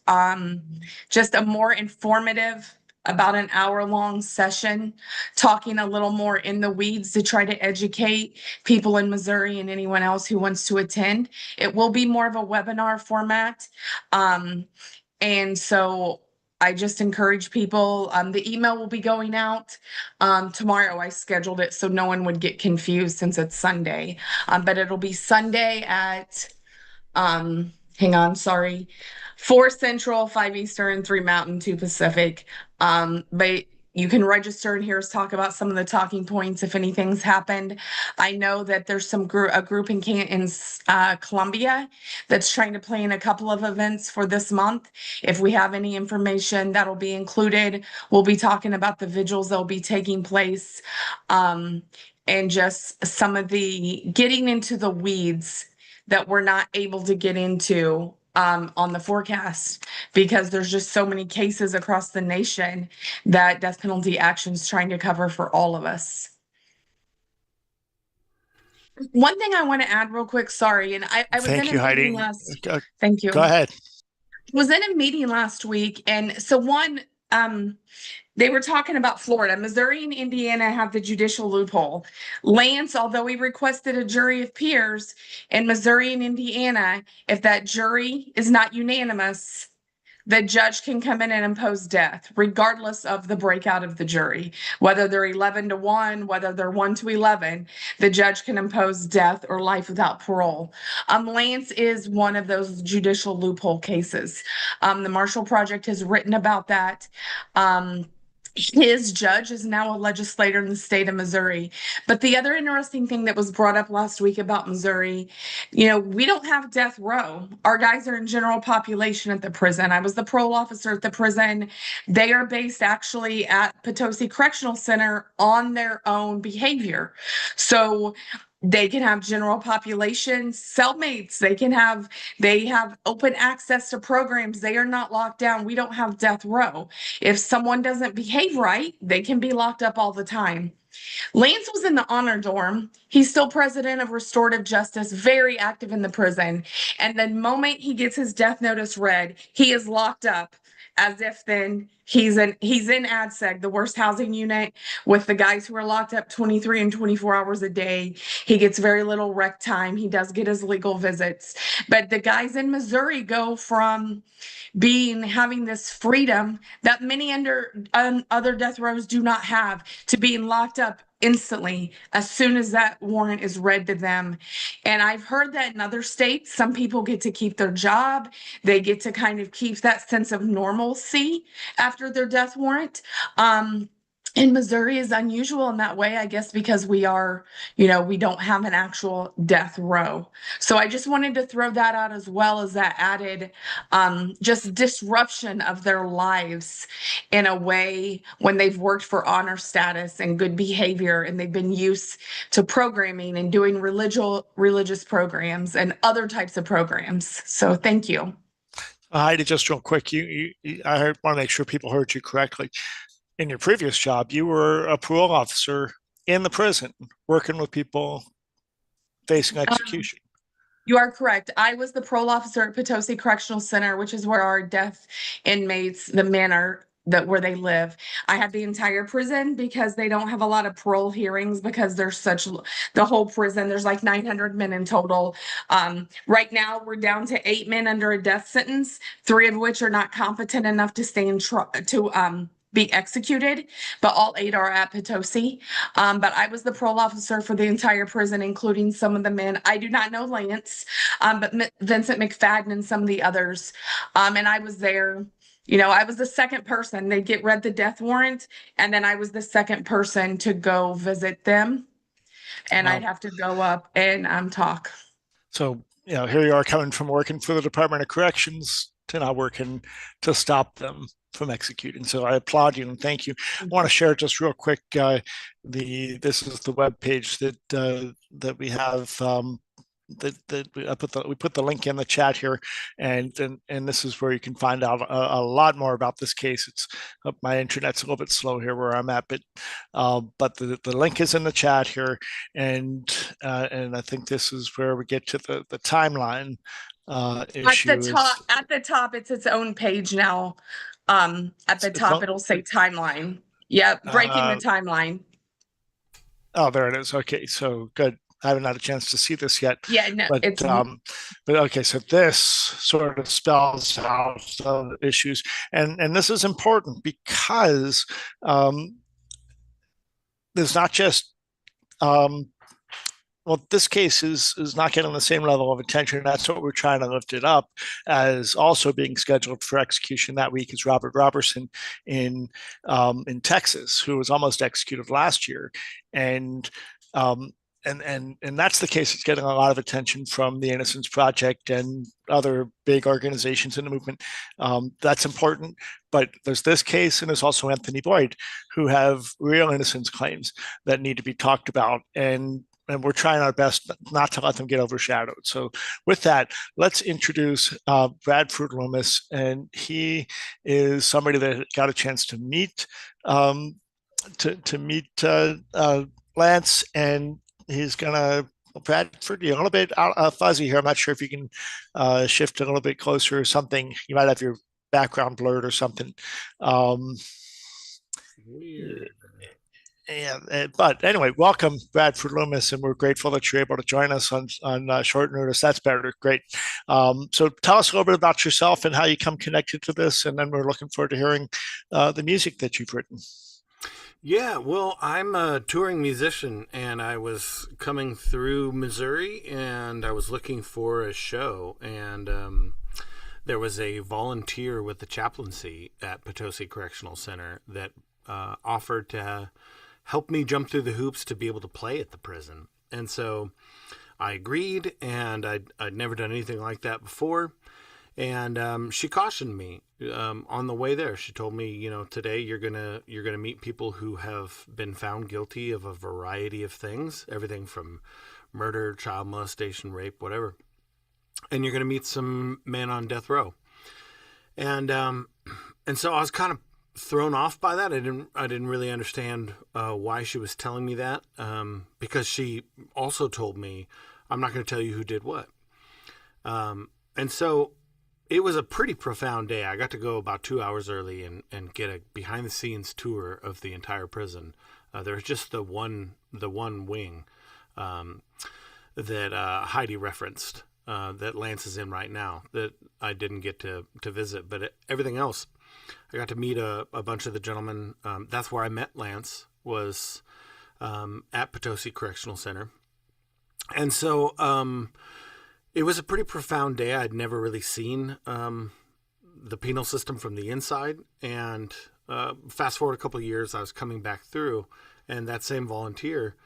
just a more informative, about an hour-long session, talking a little more in the weeds to try to educate people in Missouri and anyone else who wants to attend. It will be more of a webinar format. And so I just encourage people, the email will be going out tomorrow. I scheduled it so no one would get confused since it's Sunday. But it'll be Sunday at, hang on, sorry, 4 Central, 5 Eastern, 3 Mountain, 2 Pacific. But you can register and hear us talk about some of the talking points if anything's happened. I know that there's a group in Columbia that's trying to plan a couple of events for this month. If we have any information, that'll be included. We'll be talking about the vigils that'll be taking place, and just some of the getting into the weeds that we're not able to get into on the forecast, because there's just so many cases across the nation that death penalty action's trying to cover for all of us. One thing I want to add real quick, sorry, and I was Thank in you, a Heidi. meeting last. Thank you. Go ahead. Was in a meeting last week, and so they were talking about Florida. Missouri and Indiana have the judicial loophole. Lance, although he requested a jury of peers in Missouri and Indiana, if that jury is not unanimous, the judge can come in and impose death, regardless of the breakout of the jury. Whether they're 11-1, whether they're 1-11, the judge can impose death or life without parole. Lance is one of those judicial loophole cases. The Marshall Project has written about that. His judge is now a legislator in the state of Missouri. But the other interesting thing that was brought up last week about Missouri, we don't have death row. Our guys are in general population at the prison. I was the parole officer at the prison. They are based actually at Potosi Correctional Center on their own behavior. So they can have general population cellmates. They have open access to programs. They are not locked down. We don't have death row. If someone doesn't behave right, they can be locked up all the time. Lance was in the honor dorm. He's still president of restorative justice, very active in the prison. And the moment he gets his death notice read, he is locked up, as if then he's in ADSEG, the worst housing unit, with the guys who are locked up 23 and 24 hours a day. He gets very little rec time. He does get his legal visits. But the guys in Missouri go from having this freedom that many other death rows do not have, to being locked up instantly as soon as that warrant is read to them. And I've heard that in other states, some people get to keep their job. They get to kind of keep that sense of normalcy after their death warrant. And Missouri is unusual in that way, I guess, because we are, we don't have an actual death row. So I just wanted to throw that out, as well as that added just disruption of their lives in a way when they've worked for honor status and good behavior, and they've been used to programming and doing religious programs and other types of programs. So thank you. Heidi, just real quick, I want to make sure people heard you correctly. In your previous job, you were a parole officer in the prison, working with people facing execution. You are correct. I was the parole officer at Potosi Correctional Center, which is where our death inmates, the men are where they live. I had the entire prison because they don't have a lot of parole hearings because there's the whole prison. There's like 900 men in total. Right now we're down to 8 men under a death sentence, 3 of which are not competent enough to stay in be executed, but all 8 are at Potosi. But I was the parole officer for the entire prison, including some of the men. I do not know Lance, but Vincent McFadden and some of the others. And I was there. I was the second person. They read the death warrant, and then I was the second person to go visit them. And Wow. I'd have to go up and talk. So, here you are coming from working for the Department of Corrections to now working to stop them from executing. So I applaud you and thank you. I want to share just real quick. This is the web page that we have. We put the link in the chat here, and this is where you can find out a lot more about this case. It's my internet's a little bit slow here where I'm at, but the link is in the chat here, and I think this is where we get to the timeline issue. At the top, it's its own page now. At the top, it'll say timeline. Yep, breaking the timeline. Oh, there it is. Okay, so good. I haven't had a chance to see this yet. Yeah, no, but okay, so this sort of spells out the issues, and this is important because there's not just this case is not getting the same level of attention. That's what we're trying to lift it up as. Also being scheduled for execution that week is Robert Robertson in Texas, who was almost executed last year, and that's the case that's getting a lot of attention from the Innocence Project and other big organizations in the movement. That's important, but there's this case, and there's also Anthony Boyd, who have real innocence claims that need to be talked about, and we're trying our best not to let them get overshadowed. So with that, let's introduce Bradford Loomis, and he is somebody that got a chance to meet Lance, and he's gonna. Bradford, you're a little bit fuzzy here. I'm not sure if you can shift a little bit closer or something. You might have your background blurred or something. Weird. But anyway, welcome, Bradford Loomis, and we're grateful that you're able to join us on short notice. That's better. Great. So tell us a little bit about yourself and how you come connected to this, and then we're looking forward to hearing the music that you've written. Yeah, well, I'm a touring musician, and I was coming through Missouri, and I was looking for a show, and there was a volunteer with the chaplaincy at Potosi Correctional Center that offered to help me jump through the hoops to be able to play at the prison. And so I agreed, and I'd never done anything like that before. And she cautioned me on the way there. She told me, today you're gonna meet people who have been found guilty of a variety of things, everything from murder, child molestation, rape, whatever. And you're gonna meet some men on death row. And so I was kind of thrown off by that. I didn't really understand why she was telling me that, because she also told me, I'm not going to tell you who did what. And so it was a pretty profound day. I got to go about 2 hours early and get a behind the scenes tour of the entire prison. There's just the one wing that Heidi referenced, that Lance is in right now, that I didn't get to visit, but everything else, I got to meet a bunch of the gentlemen. That's where I met Lance, was at Potosi Correctional Center. And so it was a pretty profound day. I'd never really seen the penal system from the inside. And fast forward a couple of years, I was coming back through, and that same volunteer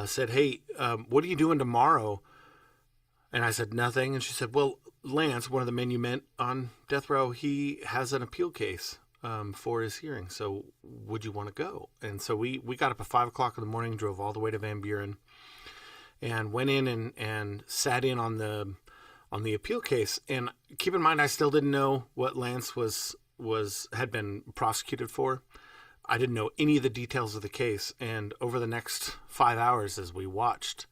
said, "Hey, what are you doing tomorrow?" And I said, "Nothing." And she said, "Well, Lance, one of the men you met on death row, he has an appeal case for his hearing. So would you want to go?" And so we got up at 5 o'clock in the morning, drove all the way to Van Buren, and went in and sat in on the appeal case. And keep in mind, I still didn't know what Lance had been prosecuted for. I didn't know any of the details of the case. And over the next 5 hours, as we watched,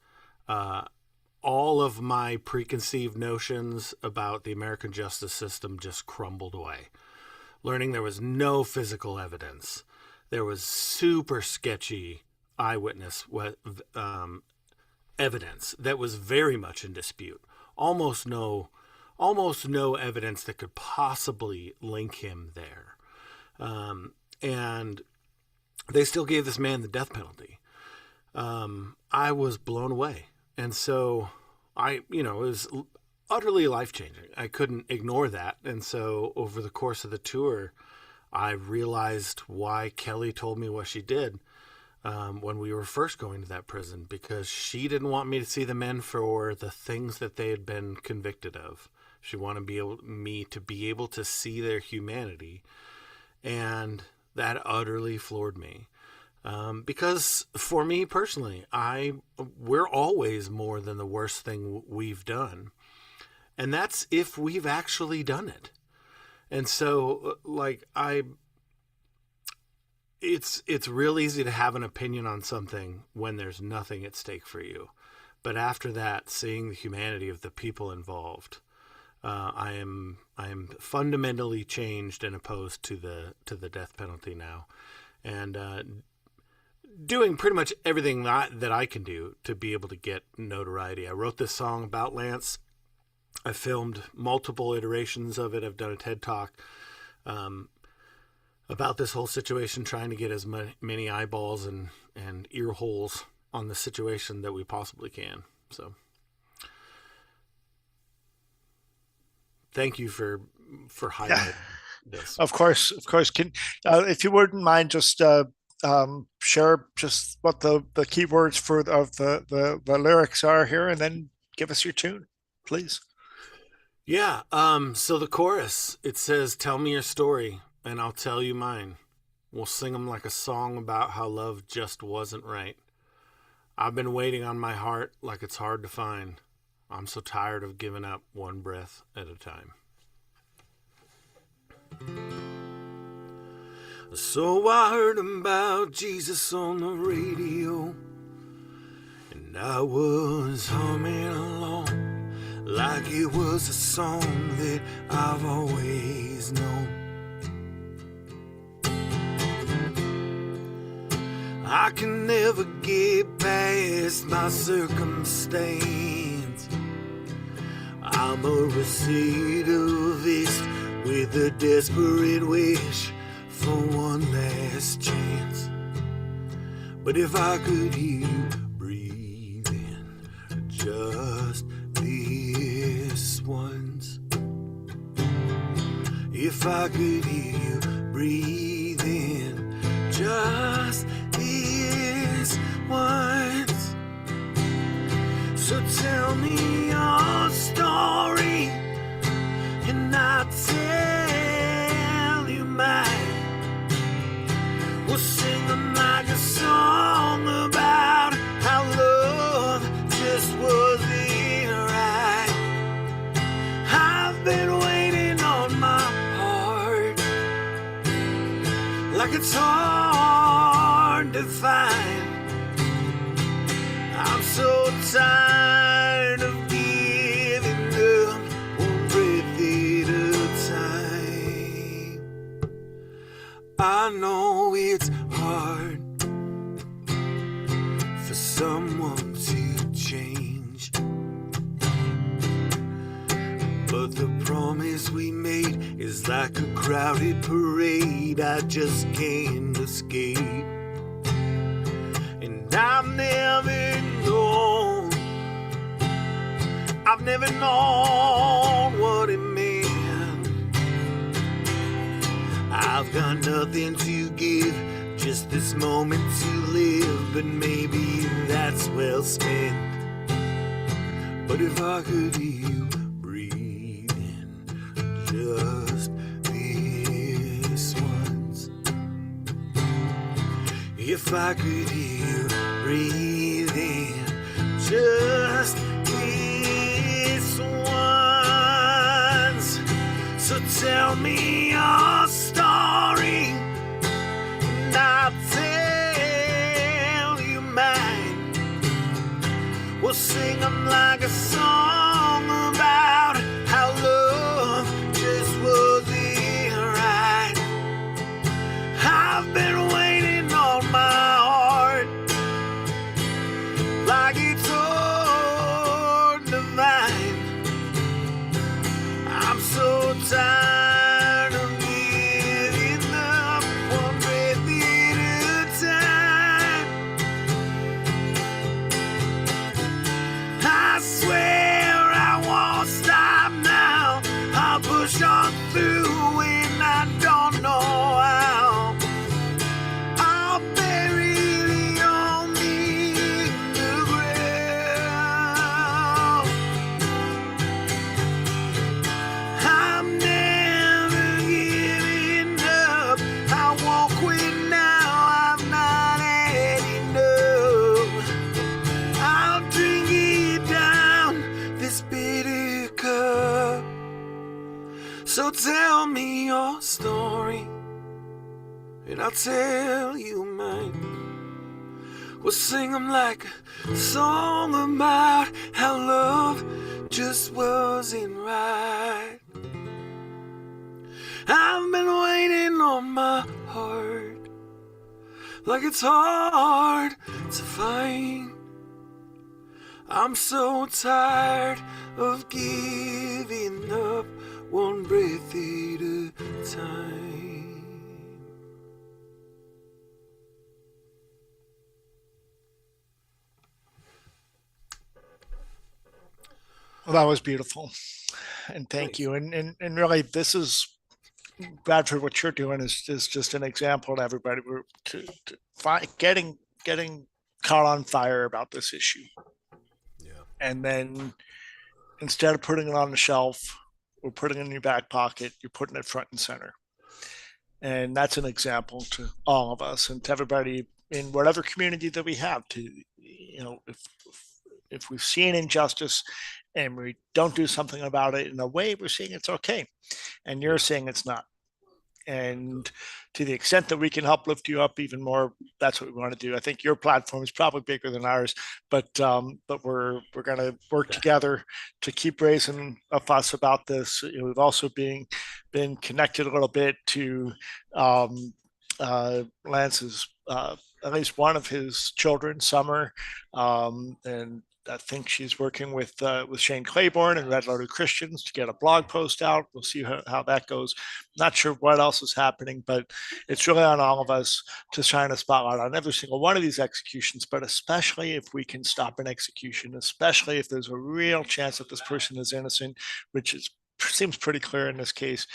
all of my preconceived notions about the American justice system just crumbled away. Learning there was no physical evidence. There was super sketchy eyewitness evidence that was very much in dispute. Almost no evidence that could possibly link him there. And they still gave this man the death penalty. I was blown away. And so it was utterly life-changing. I couldn't ignore that. And so over the course of the tour, I realized why Kelly told me what she did when we were first going to that prison, because she didn't want me to see the men for the things that they had been convicted of. She wanted me to be able to see their humanity. And that utterly floored me. Because for me personally, we're always more than the worst thing we've done. And that's if we've actually done it. And so it's real easy to have an opinion on something when there's nothing at stake for you. But after that, seeing the humanity of the people involved, I am fundamentally changed and opposed to the death penalty now. And doing pretty much everything that I can do to be able to get notoriety. I wrote this song about Lance. I filmed multiple iterations of it. I've done a TED Talk about this whole situation, trying to get as many eyeballs and ear holes on the situation that we possibly can. So thank you for highlighting this. Of course. Can if you wouldn't mind, just share just what the key words of the lyrics are here, and then give us your tune, please. Yeah. So the chorus, it says, "Tell me your story and I'll tell you mine. We'll sing them like a song about how love just wasn't right. I've been waiting on my heart like it's hard to find. I'm so tired of giving up one breath at a time." So I heard about Jesus on the radio, and I was humming along like it was a song that I've always known. I can never get past my circumstance. I'm a recidivist with a desperate wish for one last chance. But if I could hear you breathing just this once, if I could hear you breathing just this once, so tell me your story and I'll tell you mine. We'll sing them like a song about how love just wasn't right. I've been waiting on my heart like it's hard to find. I'm so tired of giving up one breath at a time. I know it's hard for someone to change, but the promise we made is like a crowded parade I just can't escape. And I've never known what it meant. I've got nothing to give, just this moment to live, but maybe that's well spent. But if I could hear you breathing just this once, if I could hear you breathing just this once, so tell me your story and I'll tell you mine. We'll sing them like a song about how love just wasn't right. I've been waiting on my heart like it's hard to find. I'm so tired of giving up one breath at a time. I swear I won't stop now. I'll push on through when I don't know how. I'll bury the only in the ground. I'm never giving up. I won't quit now. I've not had enough. I'll drink it down, this bitter cup. So tell me your story and I'll tell you mine. We'll sing them like a song about how love just wasn't right. I've been waiting on my heart like it's hard to find. I'm so tired of giving up one breath at a time. Well, that was beautiful. And thank you. And really, this is, Bradford, what you're doing is just an example to everybody. We're getting caught on fire about this issue. Yeah. And then instead of putting it on the shelf, we're putting it in your back pocket, you're putting it front and center. And that's an example to all of us and to everybody in whatever community that we have to, if we've seen injustice and we don't do something about it in a way, we're saying it's okay. And you're saying it's not. And to the extent that we can help lift you up even more, that's what we want to do. I think your platform is probably bigger than ours, but we're going to work together to keep raising a fuss about this. We've also been connected a little bit to Lance's at least one of his children, Summer, and I think she's working with Shane Claiborne and Red Letter Christians to get a blog post out. We'll see how that goes. Not sure what else is happening, but it's really on all of us to shine a spotlight on every single one of these executions, but especially if we can stop an execution, especially if there's a real chance that this person is innocent, which seems pretty clear in this case.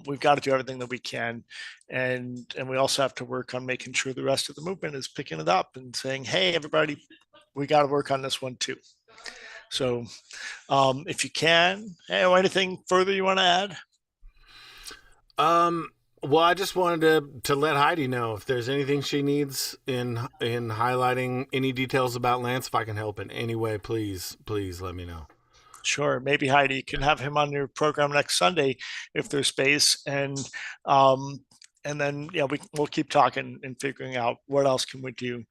We've got to do everything that we can, and we also have to work on making sure the rest of the movement is picking it up and saying, hey, everybody, we got to work on this one too. So if you can, anything further you want to add? Well, I just wanted to let Heidi know if there's anything she needs in highlighting any details about Lance. If I can help in any way, please let me know. Sure. Maybe Heidi can have him on your program next Sunday if there's space. And then, we'll keep talking and figuring out what else can we do.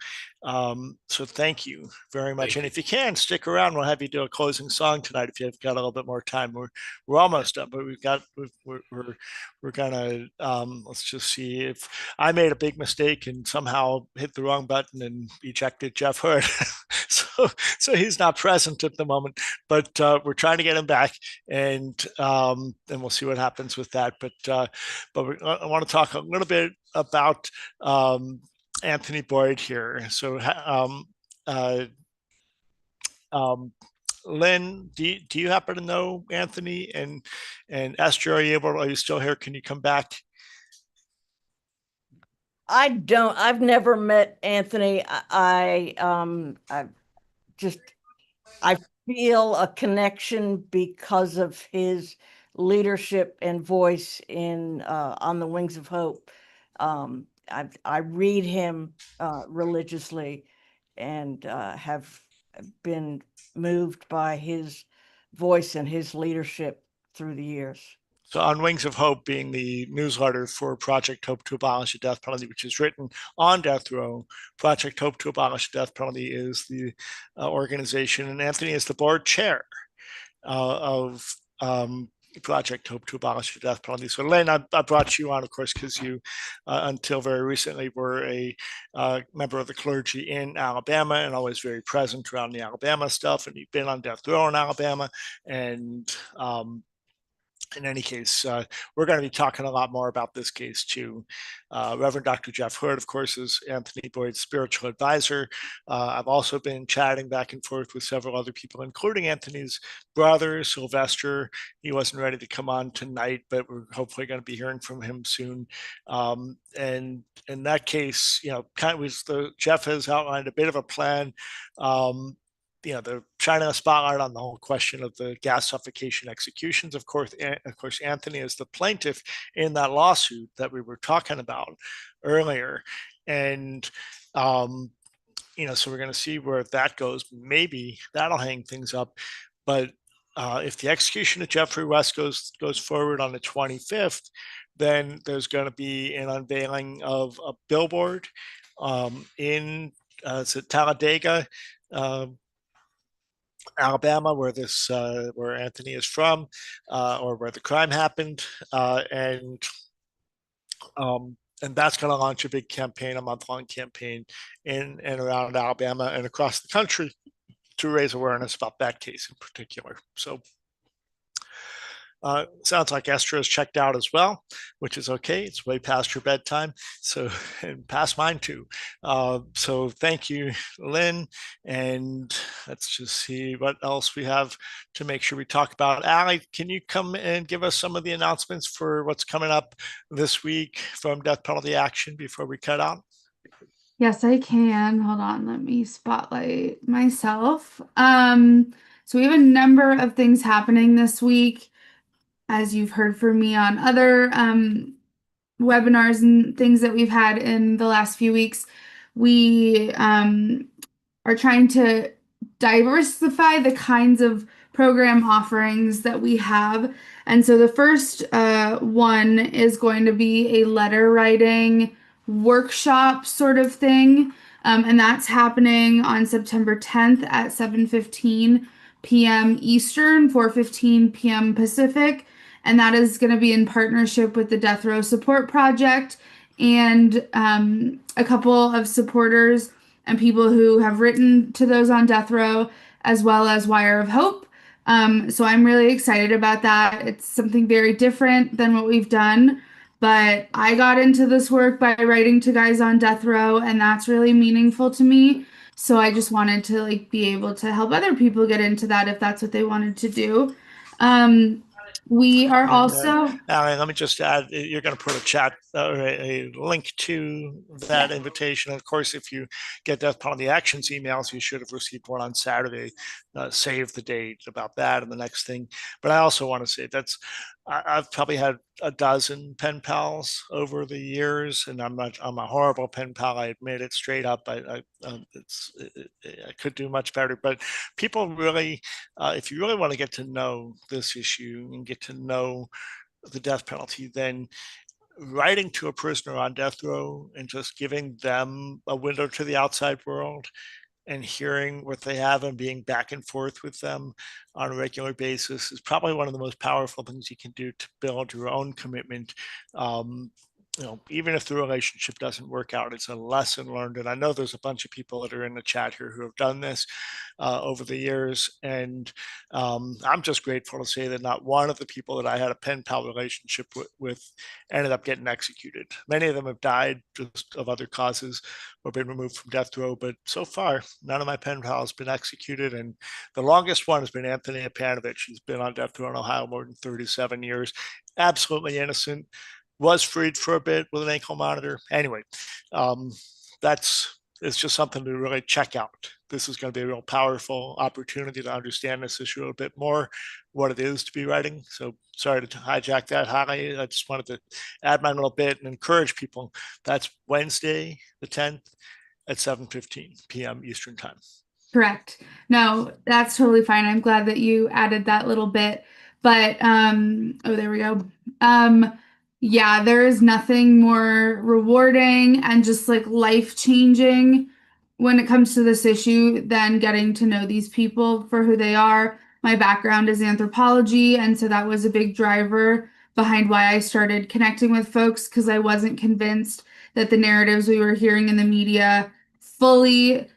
So thank you very much. And if you can stick around, we'll have you do a closing song tonight if you've got a little bit more time. We're almost done, but we're gonna let's just see if I made a big mistake and somehow hit the wrong button and ejected Jeff Hood. so he's not present at the moment, but we're trying to get him back, and we'll see what happens with that. But I want to talk a little bit about Anthony Boyd here. So, um, Lynn, do you happen to know Anthony and Esther? Are you still here? Can you come back? I don't. I've never met Anthony. I just I feel a connection because of his leadership and voice in On the Wings of Hope. I read him religiously and have been moved by his voice and his leadership through the years. So, On Wings of Hope being the newsletter for Project Hope to Abolish the Death Penalty, which is written on death row. Project Hope to Abolish the Death Penalty is the organization, and Anthony is the board chair of Project Hope to Abolish the Death Penalty. So, Lynn, I brought you on, of course, because you, until very recently, were a member of the clergy in Alabama and always very present around the Alabama stuff. And you've been on death row in Alabama. And in any case, we're going to be talking a lot more about this case too. Reverend Dr. Jeff Hood, of course, is Anthony Boyd's spiritual advisor. I've also been chatting back and forth with several other people, including Anthony's brother, Sylvester. He wasn't ready to come on tonight, but we're hopefully going to be hearing from him soon. And in that case, Jeff has outlined a bit of a plan. They're shining a spotlight on the whole question of the gas suffocation executions. Of course, Anthony is the plaintiff in that lawsuit that we were talking about earlier. And, so we're going to see where that goes. Maybe that'll hang things up. But if the execution of Jeffrey West goes forward on the 25th, then there's going to be an unveiling of a billboard in Talladega, Alabama, where Anthony is from, or where the crime happened, and that's going to launch a big campaign, a month-long campaign in and around Alabama and across the country to raise awareness about that case in particular. So. Sounds like Esther is checked out as well, which is okay. It's way past your bedtime, and past mine too. So thank you, Lynn. And let's just see what else we have to make sure we talk about. Allie, can you come and give us some of the announcements for what's coming up this week from Death Penalty Action before we cut out? Yes, I can. Hold on, let me spotlight myself. So we have a number of things happening this week. As you've heard from me on other webinars and things that we've had in the last few weeks, we are trying to diversify the kinds of program offerings that we have. And so the first one is going to be a letter writing workshop sort of thing. And that's happening on September 10th at 7:15 p.m. Eastern, 4:15 p.m. Pacific. And that is going to be in partnership with the Death Row Support Project and a couple of supporters and people who have written to those on death row, as well as Wire of Hope. So I'm really excited about that. It's something very different than what we've done, but I got into this work by writing to guys on death row, and that's really meaningful to me. So I just wanted to be able to help other people get into that if that's what they wanted to do. We are also. Allie, let me just add, you're going to put a link to that invitation. And of course, if you get Death Penalty Actions emails, you should have received one on Saturday. Save the date about that and the next thing. But I also want to say I've probably had a dozen pen pals over the years, and I'm a horrible pen pal. I admit it straight up. I could do much better, but people really, if you really want to get to know this issue and get to know the death penalty, then writing to a prisoner on death row and just giving them a window to the outside world and hearing what they have and being back and forth with them on a regular basis is probably one of the most powerful things you can do to build your own commitment even if the relationship doesn't work out, it's a lesson learned. And I know there's a bunch of people that are in the chat here who have done this over the years. And I'm just grateful to say that not one of the people that I had a pen pal relationship with ended up getting executed. Many of them have died just of other causes or been removed from death row. But so far, none of my pen pals have been executed. And the longest one has been Anthony Apanovich. He's been on death row in Ohio more than 37 years. Absolutely innocent, was freed for a bit with an ankle monitor. Anyway, it's just something to really check out. This is going to be a real powerful opportunity to understand this issue a little bit more, what it is to be writing. So sorry to hijack that, Holly. I just wanted to add my little bit and encourage people. That's Wednesday, the 10th at 7:15 p.m. Eastern time. Correct. No, that's totally fine. I'm glad that you added that little bit. But oh, there we go. Yeah, there is nothing more rewarding and just like life-changing when it comes to this issue than getting to know these people for who they are. My background is anthropology, and so that was a big driver behind why I started connecting with folks, because I wasn't convinced that the narratives we were hearing in the media fully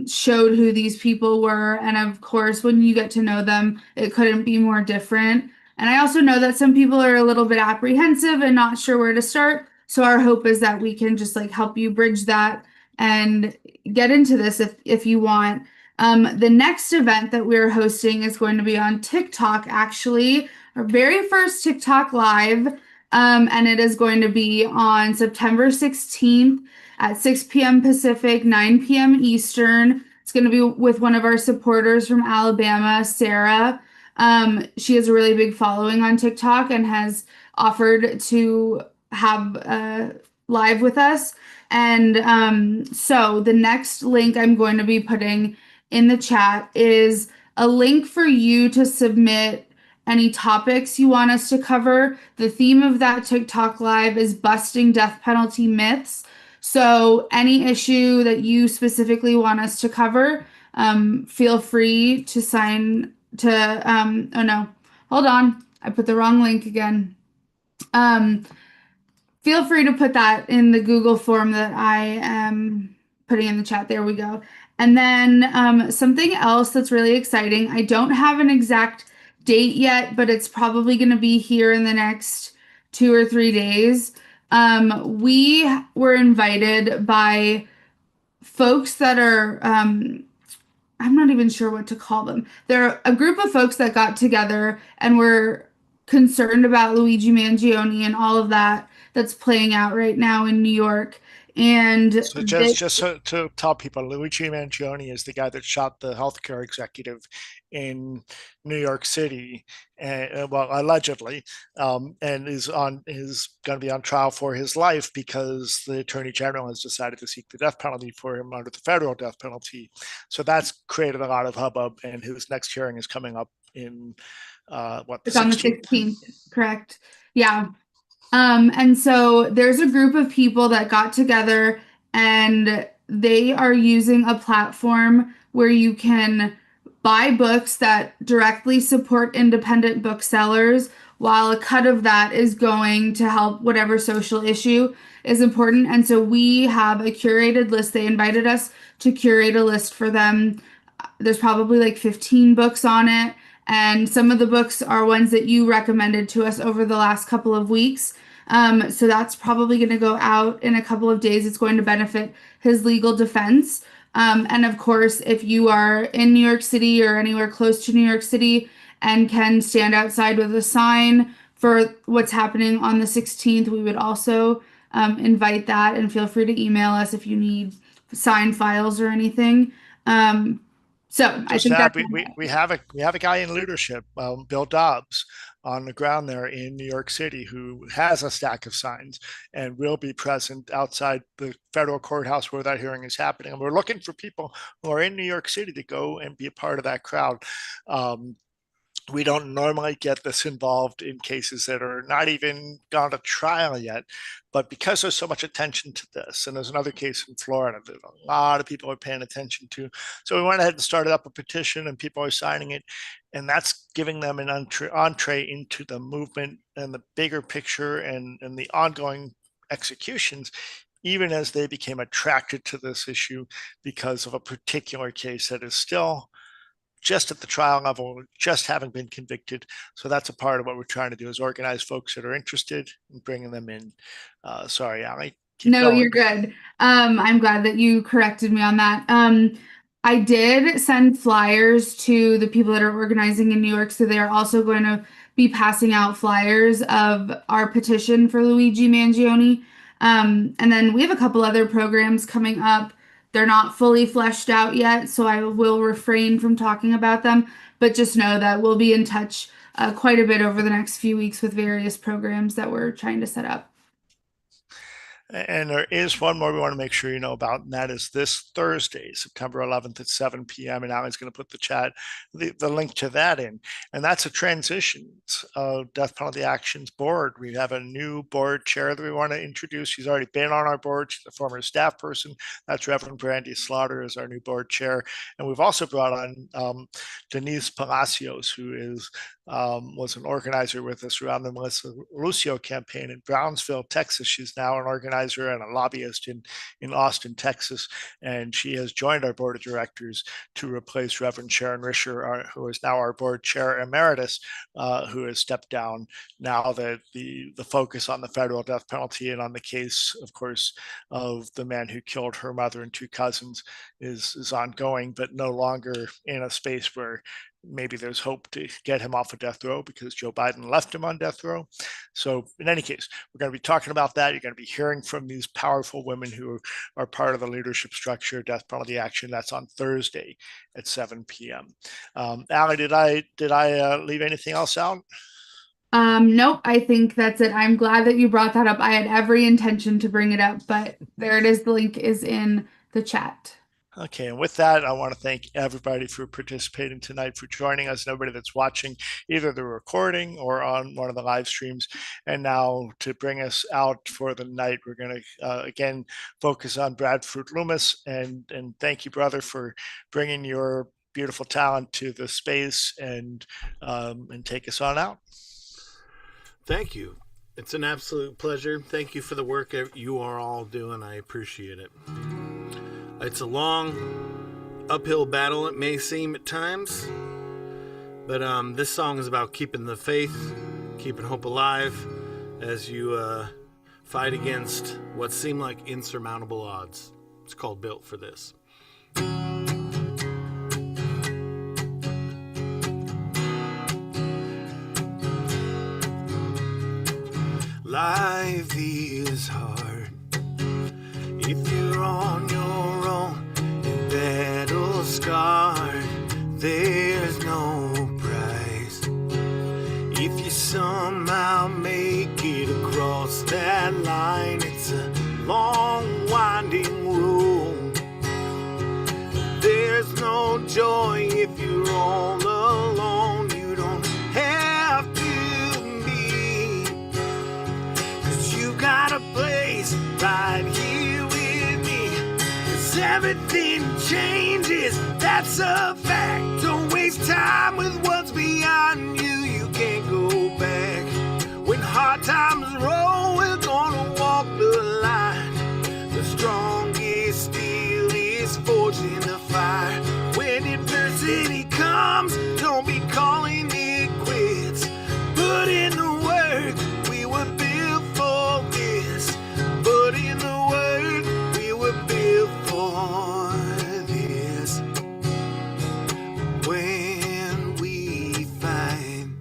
showed who these people were. And of course, when you get to know them, it couldn't be more different. And I also know that some people are a little bit apprehensive and not sure where to start. So our hope is that we can just like help you bridge that and get into this if you want. The next event that we're hosting is going to be on TikTok, actually, our very first TikTok live. And it is going to be on September 16th at 6 p.m. Pacific, 9 p.m. Eastern. It's going to be with one of our supporters from Alabama, Sarah. She has a really big following on TikTok and has offered to have live with us. And so the next link I'm going to be putting in the chat is a link for you to submit any topics you want us to cover. The theme of that TikTok live is busting death penalty myths. So any issue that you specifically want us to cover, feel free to sign to, oh no, hold on. I put the wrong link again. Feel free to put that in the Google form that I am putting in the chat. There we go. And then something else that's really exciting. I don't have an exact date yet, but it's probably going to be here in the next 2 or 3 days. We were invited by folks that are, I'm not even sure what to call them. They're a group of folks that got together and were concerned about Luigi Mangione and all of that that's playing out right now in New York. And so just to tell people, Luigi Mangione is the guy that shot the healthcare executive in New York City, and well, allegedly, and is going to be on trial for his life because the attorney general has decided to seek the death penalty for him under the federal death penalty. So that's created a lot of hubbub, and his next hearing is coming up in it's on the 16th, correct? Yeah. And so there's a group of people that got together and they are using a platform where you can buy books that directly support independent booksellers, while a cut of that is going to help whatever social issue is important. And so we have a curated list. They invited us to curate a list for them. There's probably like 15 books on it. And some of the books are ones that you recommended to us over the last couple of weeks. So that's probably going to go out in a couple of days. It's going to benefit his legal defense. And of course, if you are in New York City or anywhere close to New York City and can stand outside with a sign for what's happening on the 16th, we would also invite that, and feel free to email us if you need signed files or anything. So I think that we have a guy in leadership, Bill Dobbs, on the ground there in New York City, who has a stack of signs and will be present outside the federal courthouse where that hearing is happening. And we're looking for people who are in New York City to go and be a part of that crowd. We don't normally get this involved in cases that are not even gone to trial yet. But because there's so much attention to this, and there's another case in Florida that a lot of people are paying attention to. So we went ahead and started up a petition, and people are signing it. And that's giving them an entree into the movement and the bigger picture and the ongoing executions, even as they became attracted to this issue because of a particular case that is still just at the trial level, just having been convicted. So that's a part of what we're trying to do, is organize folks that are interested and bringing them in. Sorry, Allie. No, going. You're good. I'm glad that you corrected me on that. I did send flyers to the people that are organizing in New York. So they are also going to be passing out flyers of our petition for Luigi Mangione. And then we have a couple other programs coming up. They're not fully fleshed out yet, so I will refrain from talking about them. But just know that we'll be in touch quite a bit over the next few weeks with various programs that we're trying to set up. And there is one more we want to make sure you know about, and that is this Thursday, September 11th at 7 p.m. And Allie's going to put the link to that in. And that's a transitions Death Penalty Actions board. We have a new board chair that we want to introduce. She's already been on our board. She's a former staff person. That's Reverend Brandy Slaughter as our new board chair. And we've also brought on Denise Palacios, who was an organizer with us around the Melissa Lucio campaign in Brownsville, Texas. She's now an organizer and a lobbyist in Austin, Texas. And she has joined our board of directors to replace Reverend Sharon Risher, who is now our board chair emeritus, who has stepped down now that the focus on the federal death penalty and on the case, of course, of the man who killed her mother and two cousins is ongoing, but no longer in a space where maybe there's hope to get him off of death row because Joe Biden left him on death row. So in any case, we're going to be talking about that. You're going to be hearing from these powerful women who are part of the leadership structure, Death Penalty Action. That's on Thursday at 7 p.m. Allie, did I leave anything else out? Nope, I think that's it. I'm glad that you brought that up. I had every intention to bring it up, but there it is. The link is in the chat. Okay, and with that, I want to thank everybody for participating tonight, for joining us, and everybody that's watching either the recording or on one of the live streams. And now to bring us out for the night, we're going to, again, focus on Bradford Loomis. And thank you, brother, for bringing your beautiful talent to the space and take us on out. Thank you. It's an absolute pleasure. Thank you for the work you are all doing. I appreciate it. It's a long, uphill battle, it may seem at times, but this song is about keeping the faith, keeping hope alive as you fight against what seem like insurmountable odds. It's called Built for This. Life is hard if you're on your own and battle scarred. There's no prize if you somehow make it across that line. It's a long winding road. There's no joy if you're all alone. You don't have to be, 'cause you got a place right here with me. 'Cause everything changes, that's a fact. Don't waste time with what's beyond you. You can't go back. When hard times roll, we're gonna walk the line. The strongest steel is forged in the fire. When adversity comes, don't be calling it quits. Put in the work, we were built for this. Put in the work, we were built for this. When we find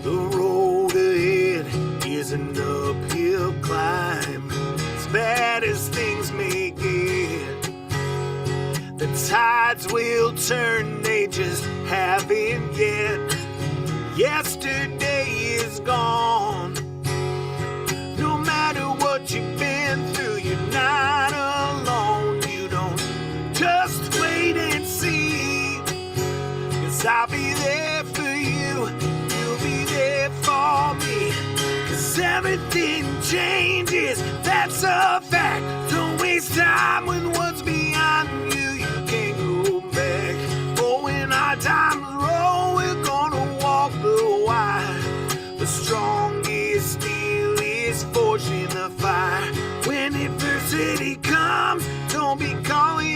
the road ahead is an uphill climb, as bad as things may get, the tides will turn, they just haven't yet. Yesterday is gone. No matter what you've been through, you're not alone. You don't just wait and see, 'cause I'll be there for everything changes, that's a fact. Don't waste time with what's behind you, you can't go back. Oh, when our times roll, we're gonna walk the wire. The strongest steel is forged in the fire. When adversity comes, don't be calling